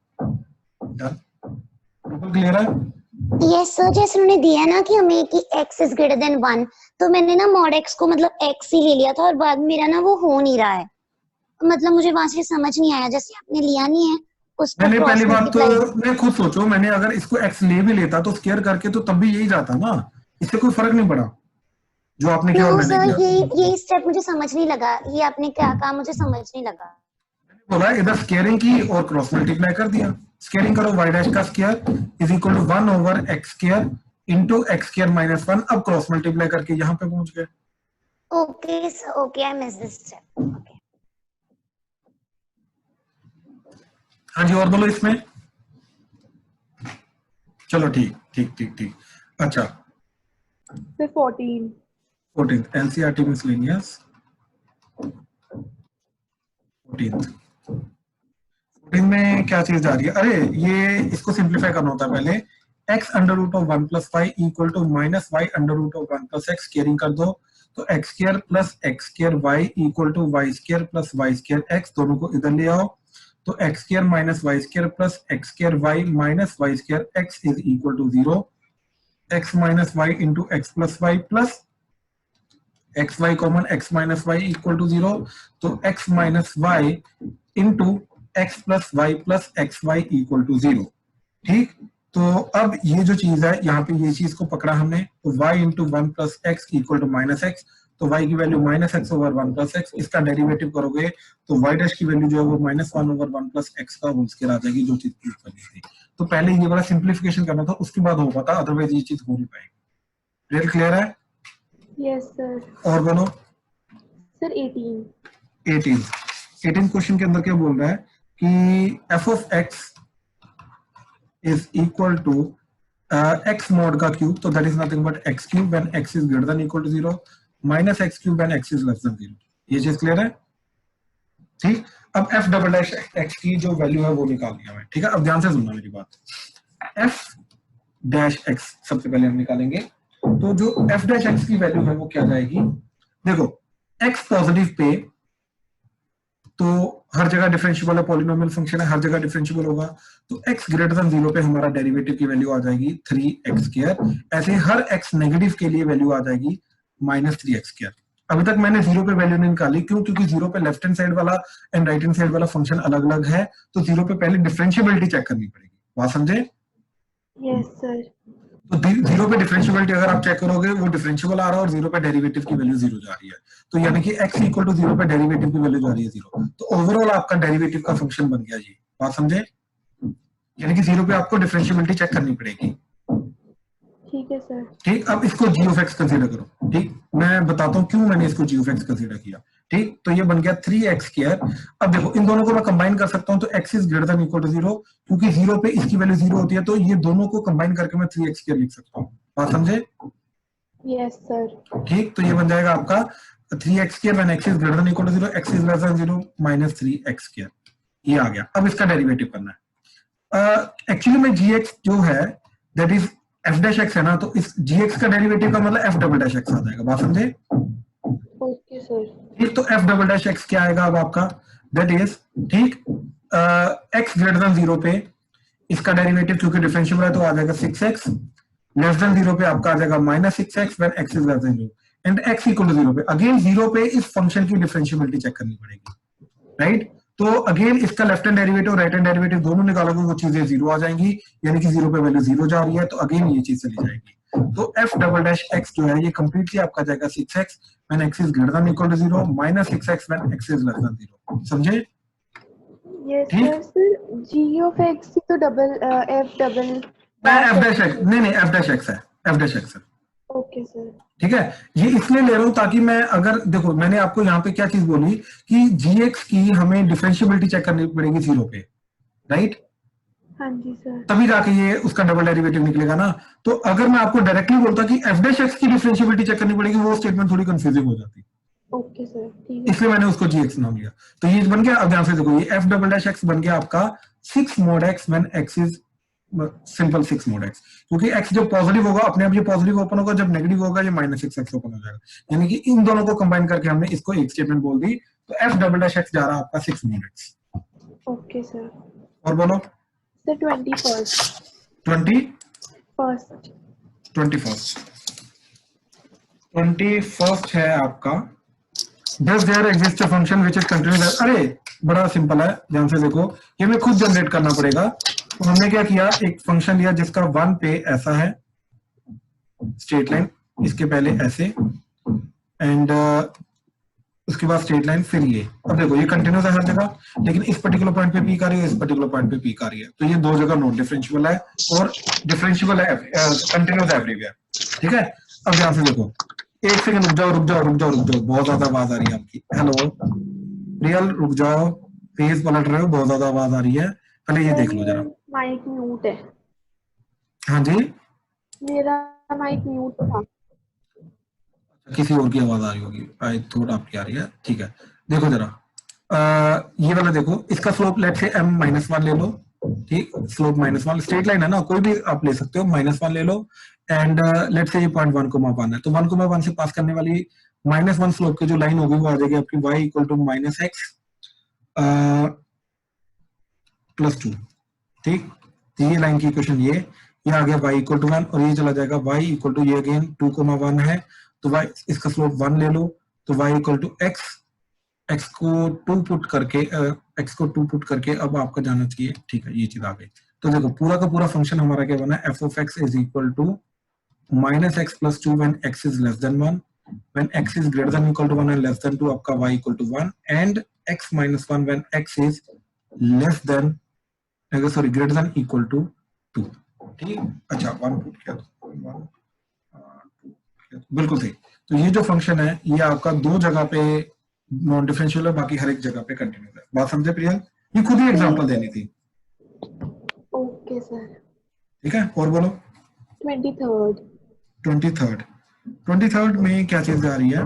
डन, क्लियर है? यस सर, जैसे उन्होंने दिया ना कि हमें कि x इज ग्रेटर देन 1, तो मैंने ना मॉड x को मतलब x ही ले लिया था और बाद में मेरा ना वो हो नहीं रहा है, मतलब मुझे वहां से समझ नहीं आया, जैसे आपने लिया नहीं है उसको। मैंने पहली बात तो मैं खुद सोचो, मैंने अगर इसको x ले भी लेता तो स्क्वायर करके तो तब भी यही जाता ना, इससे कोई फर्क नहीं पड़ा जो आपने किया और मैंने किया। ये स्टेप मुझे समझ नहीं लगा, ये आपने क्या कहा मुझे समझ नहीं लगा। मैंने बोला इधर स्क्वायरिंग की और क्रॉस मल्टीप्लाई कर दिया, स्क्वायरिंग करो y डैश का square is equal to 1 over x square into x square minus 1, अब क्रॉस मल्टीप्लाई करके यहां पे पहुंच गए। Okay sir, okay I miss this step. Okay हाँ जी, और बोलो इसमें। चलो ठीक। अच्छा फिर 14 एनसीईआरटी मिसलेनियस 14 में क्या चीज जा रही है, अरे ये इसको सिंप्लीफाई करना होता है पहले, x under root of 1 plus y equal to minus y under root of 1 plus x, squaring कर दो तो x square plus x square y equal to y square plus y square x, दोनों को इधर ले आओ तो x square minus y square plus x square y minus y square x is equal to 0। x minus Y into x plus Y plus x Y common x minus Y equal to 0, तो x minus Y into x plus Y plus x Y equal to 0। ठीक, तो अब ये जो चीज है यहाँ पे ये चीज को पकड़ा हमने, तो y into one plus X equal to minus x, तो y की value minus X over one plus X, इसका डेरिवेटिव करोगे तो y डैश की वैल्यू जो है वो minus one over one plus x का होल स्क्वायर आ जाएगी, जो चीज प्रूव करनी थी। तो पहले ये वाला सिंप्लीफिकेशन करना था, उसके बाद हो पाता, अदरवाइज ये चीज हो नहीं पाएगी। रियल क्लियर है? Yes sir. और बोलो सर 18 क्वेश्चन के अंदर क्या बोल रहा है कि f of x is equal to x mod का क्यूब, तो that is nothing but x cube when x is greater than equal to 0 minus x cube when x is less than 0। ये चीज क्लियर है? ठीक, अब f double dash x की जो value है वो निकाल दिया मैं। ठीक है, अब ध्यान से सुनना मेरी बात। f डैश x सबसे पहले हम निकालेंगे, तो जो f डैश x की वैल्यू है वो क्या जाएगी? देखो x पॉजिटिव पे तो हर जगह डिफरेंशिएबल है, पॉलिनोमियल फंक्शन है, हर जगह डिफरेंशिएबल होगा, तो x ग्रेटर देन 0 पे हमारा डेरिवेटिव की वैल्यू आ जाएगी 3x स्क्वायर। ऐसे हर x नेगेटिव के लिए वैल्यू आ जाएगी माइनस 3x स्क्वायर। अभी तक मैंने 0 पे वैल्यू नहीं निकाली, क्यों? क्योंकि 0 पे लेफ्ट हैंड साइड वाला एंड राइट हैंड साइड वाला फंक्शन अलग अलग है, तो 0 पे पहले डिफरेंशिएबिलिटी चेक करनी पड़ेगी। बात समझे? Yes sir. तो 0 पे डिफरेंशिएबिलिटी अगर आप चेक करोगे वो डिफरेंशिएबल आ रहा है और 0 पे डेरिवेटिव की वैल्यू 0 जा रही है, तो यानी कि x इक्वल टू 0 पे डेरिवेटिव की वैल्यू जा रही है 0, तो ओवरऑल आपका डेरिवेटिव का फंक्शन बन गया ये। बात समझे? यानी कि 0 पे आपको डिफरेंशिएबिलिटी चेक करनी पड़ेगी। ठीक है सर। ठीक, अब इसको g ऑफ x कंसीडर करो। ठीक, मैं बताता हूँ क्यों मैंने इसको g ऑफ x कंसीडर किया। ठीक, तो ये बन गया 3x स्क्वायर। अब देखो इन दोनों को मैं कंबाइन कर सकता हूँ, तो x is greater than equal to 0, क्योंकि 0 पे इसकी वैल्यू 0 होती है, तो ये दोनों को कंबाइन करके मैं 3x स्क्वायर लिख सकता हूँ। बात समझे? Yes sir. ठीक, तो ये बन जाएगा आपका 3x square when x is greater than equal to 0, x is less than 0 minus 3x square. ये आ गया। अब इसका डेरिवेटिव करना है। एक्चुअली में gx जो है that is f dash x है ना, तो इस gx का डेरिवेटिव का मतलब f डबल डैश x आ जाएगा। बात समझे? Okay sir. ठीक, तो f डबल डैश x क्या आएगा अब आपका? दैट इज ठीक x ग्रेटर देन 0 पे इसका डेरिवेटिव क्योंकि डिफरेंशिएबल है तो आ जाएगा 6x, लेस देन 0 पे आपका आ जाएगा minus 6x when x is less than 0 and x equal to 0 पे अगेन 0 पे इस फंक्शन की डिफरेंशिएबिलिटी चेक करनी पड़ेगी। राइट, तो अगेन इसका left hand derivative right hand derivative दोनों निकालोगे वो चीजें 0 आ जाएंगी, यानी कि 0 पे वैल्यू 0 जा रही है, तो अगेन ये चीज चली जाएगी। तो f डबल डैश x जो है ये कंप्लीटली आपका जाएगा 6x when x is greater than equal to 0 minus 6x when x is less than 0। समझे? Yes sir. g of x तो double f double f dash x नहीं f dash x है, f dash x है। Okay sir. ठीक है, ये इसलिए ले रहा हूं ताकि मैं अगर देखो मैंने आपको यहाँ पे क्या चीज बोली कि gx की हमें डिफरेंशिएबिलिटी चेक करनी पड़ेगी 0 पे। राइट, हाँ जी सर। तभी जाके ये उसका डबल डेरिवेटिव निकलेगा ना। तो अगर मैं आपको डायरेक्टली बोलता कि f डैश x की डिफरेंशिएबिलिटी चेक करनी पड़ेगी, वो स्टेटमेंट थोड़ी कंफ्यूजिंग हो जाती। ओके सर, ठीक है। इसलिए मैंने उसको gx नाम लिया। तो ये बन गया। अब ध्यान से देखो, ये f डबल डैश x बन गया आपका 6 mod x when x is simple 6 mod x, क्योंकि x जब पॉजिटिव होगा अपने आप ये पॉजिटिव ओपन होगा, जब नेगेटिव होगा ये माइनस 6x ओपन हो जाएगा, यानी कि इन दोनों को कंबाइन करके हमने इसको एक स्टेटमेंट बोल दी। तो f डबल डैश x जा रहा है आपका 6 mod x। Okay sir. और बोलो सर 21st है आपका। Does there exist a function which is continuous? अरे बड़ा सिंपल है, ध्यान से देखो, ये हमें खुद जनरेट करना पड़ेगा। तो हमने क्या किया, एक फंक्शन लिया जिसका 1 पे ऐसा है स्ट्रेट लाइन, इसके पहले ऐसे एंड उसके बाद स्ट्रेट लाइन, फिर ये। अब देखो ये कंटिन्यूस है हर जगह, लेकिन इस पर्टिकुलर पॉइंट पे पीक आ रही है, इस पर्टिकुलर पॉइंट पे पीक आ रही है, तो ये दो जगह नॉन डिफरेंशिएबल है और डिफरेंशिएबल है कंटिन्यूस एवरीवेयर। ठीक है, अब ध्यान से देखो, एक सेकंड रुक जाओ, बहुत ज्यादा आवाज आ रही है आपकी। हेलो रियल, रुक जाओ, पेज पलट रहे हो, बहुत ज्यादा आवाज आ रही है, पहले ये देख लो जरा। माइक म्यूट है। हाँ जी, मेरा माइक म्यूट था। किसी और की आवाज आ रही होगी, आई थॉट आपकी आ रही है। ठीक है, देखो जरा, ये वाला देखो, इसका स्लोप लेट से m-1 ले लो। ठीक, स्लोप -1, स्ट्रेट लाइन है ना, कोई भी आप ले सकते हो, -1 ले लो एंड लेट से ये पॉइंट 1,1 है, तो 1,1 से पास करने वाली -1 स्लोप की जो लाइन होगी वो आ जाएगी आपकी y इक्वल टू -x +2। ठीक, ये लाइन की इक्वेशन, ये ये आ गया y इक्वल टू 1 और ये चला जाएगा y इक्वल टू ये अगेन 2,1 है तो y इसका स्लोप 1 ले लो तो y इक्वल टू x को 2 पुट करके अब आपका जाना चाहिए। ठीक है, ये चीज आ गई। तो देखो पूरा का पूरा फंक्शन हमारा क्या बना, f of x is equal to minus X plus 2 when x is less than 1, when x is greater than equal to 1 and less than 2 आपका y equal to 1 and x minus 1 when x is less than sorry greater than equal to 2। ठीक, अच्छा 1 put किया तो 1 बिल्कुल सही। तो ये जो फंक्शन है ये आपका दो जगह पे नॉन डिफरेंशियल है, बाकी हर एक जगह पे कंटिन्यूस है। बात समझे प्रियंक? ये खुद ही एग्जांपल देनी थी। Okay sir. ठीक है, और बोलो। 23rd में क्या चीज आ रही है?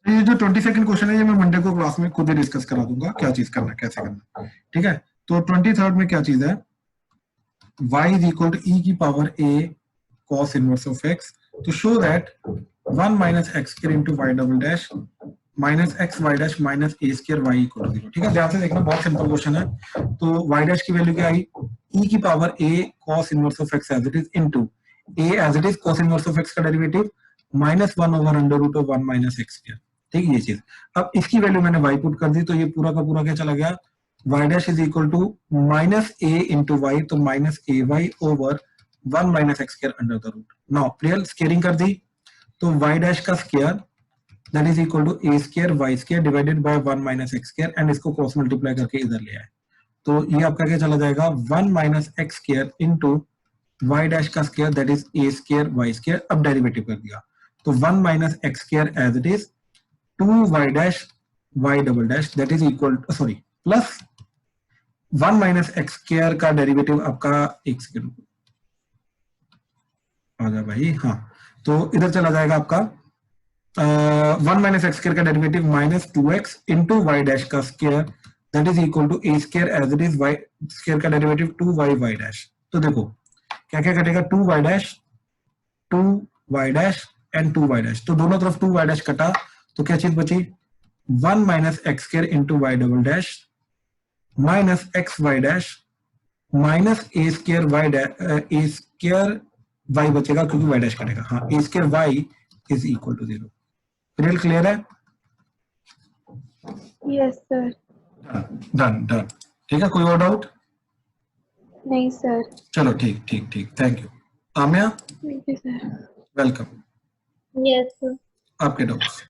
ये जो 22nd क्वेश्चन है ये मैं मंडे को क्लास में खुद ही डिस्कस करा दूंगा, क्या चीज करना कैसे करना। ठीक है, तो 23rd में क्या चीज है, y is equal to e की power a cos inverse of x to show that 1 minus x square into y double dash minus x y dash minus a square y equal to 0। ठीक है, ध्यान से देखना, बहुत simple question है। तो y dash की वैल्यू क्या आई, e की power a cos inverse of x as it is into a as it is cos inverse of x का derivative minus 1 over under root of 1 minus x square। ठीक है, ये चीज। अब इसकी वैल्यू मैंने y पुट कर दी तो ये पूरा का पूरा क्या चला गया, y dash is equal to minus a into y, तो minus ay over 1 minus x square under the root। now real squaring कर दी तो y dash का square that is equal to a square y square divided by 1 minus x square and इसको cross multiply करके इधर ले आए तो ये आपका क्या चला जाएगा 1 minus x square into y dash का square that is a square y square। अब डेरिवेटिव कर दिया तो 1 minus x square as it is 2y dash y double dash that is equal sorry plus 1 minus x square का derivative आपका एक second आ जा भाई, हाँ तो इधर चला जाएगा आपका 1 माइनस एक्स स्क्वायर का derivative minus 2x into Y dash का square that is equal to a square as it is y square का डेरिवेटिव 2y वाई डैश। तो देखो क्या क्या कटेगा, 2y dash and 2y dash, तो दोनों तरफ 2y डैश कटा तो क्या चीज बची 1 minus x square into Y double dash minus x y dash minus a square y बचेगा क्योंकि वाई डैश कटेगा, हाँ a square y is equal to 0। Real clear है? Yes sir. डन। ठीक है, कोई और डाउट? नहीं सर। चलो ठीक, thank you. Aamya? Thank you sir. Welcome. Yes sir. आपके डाउट्स?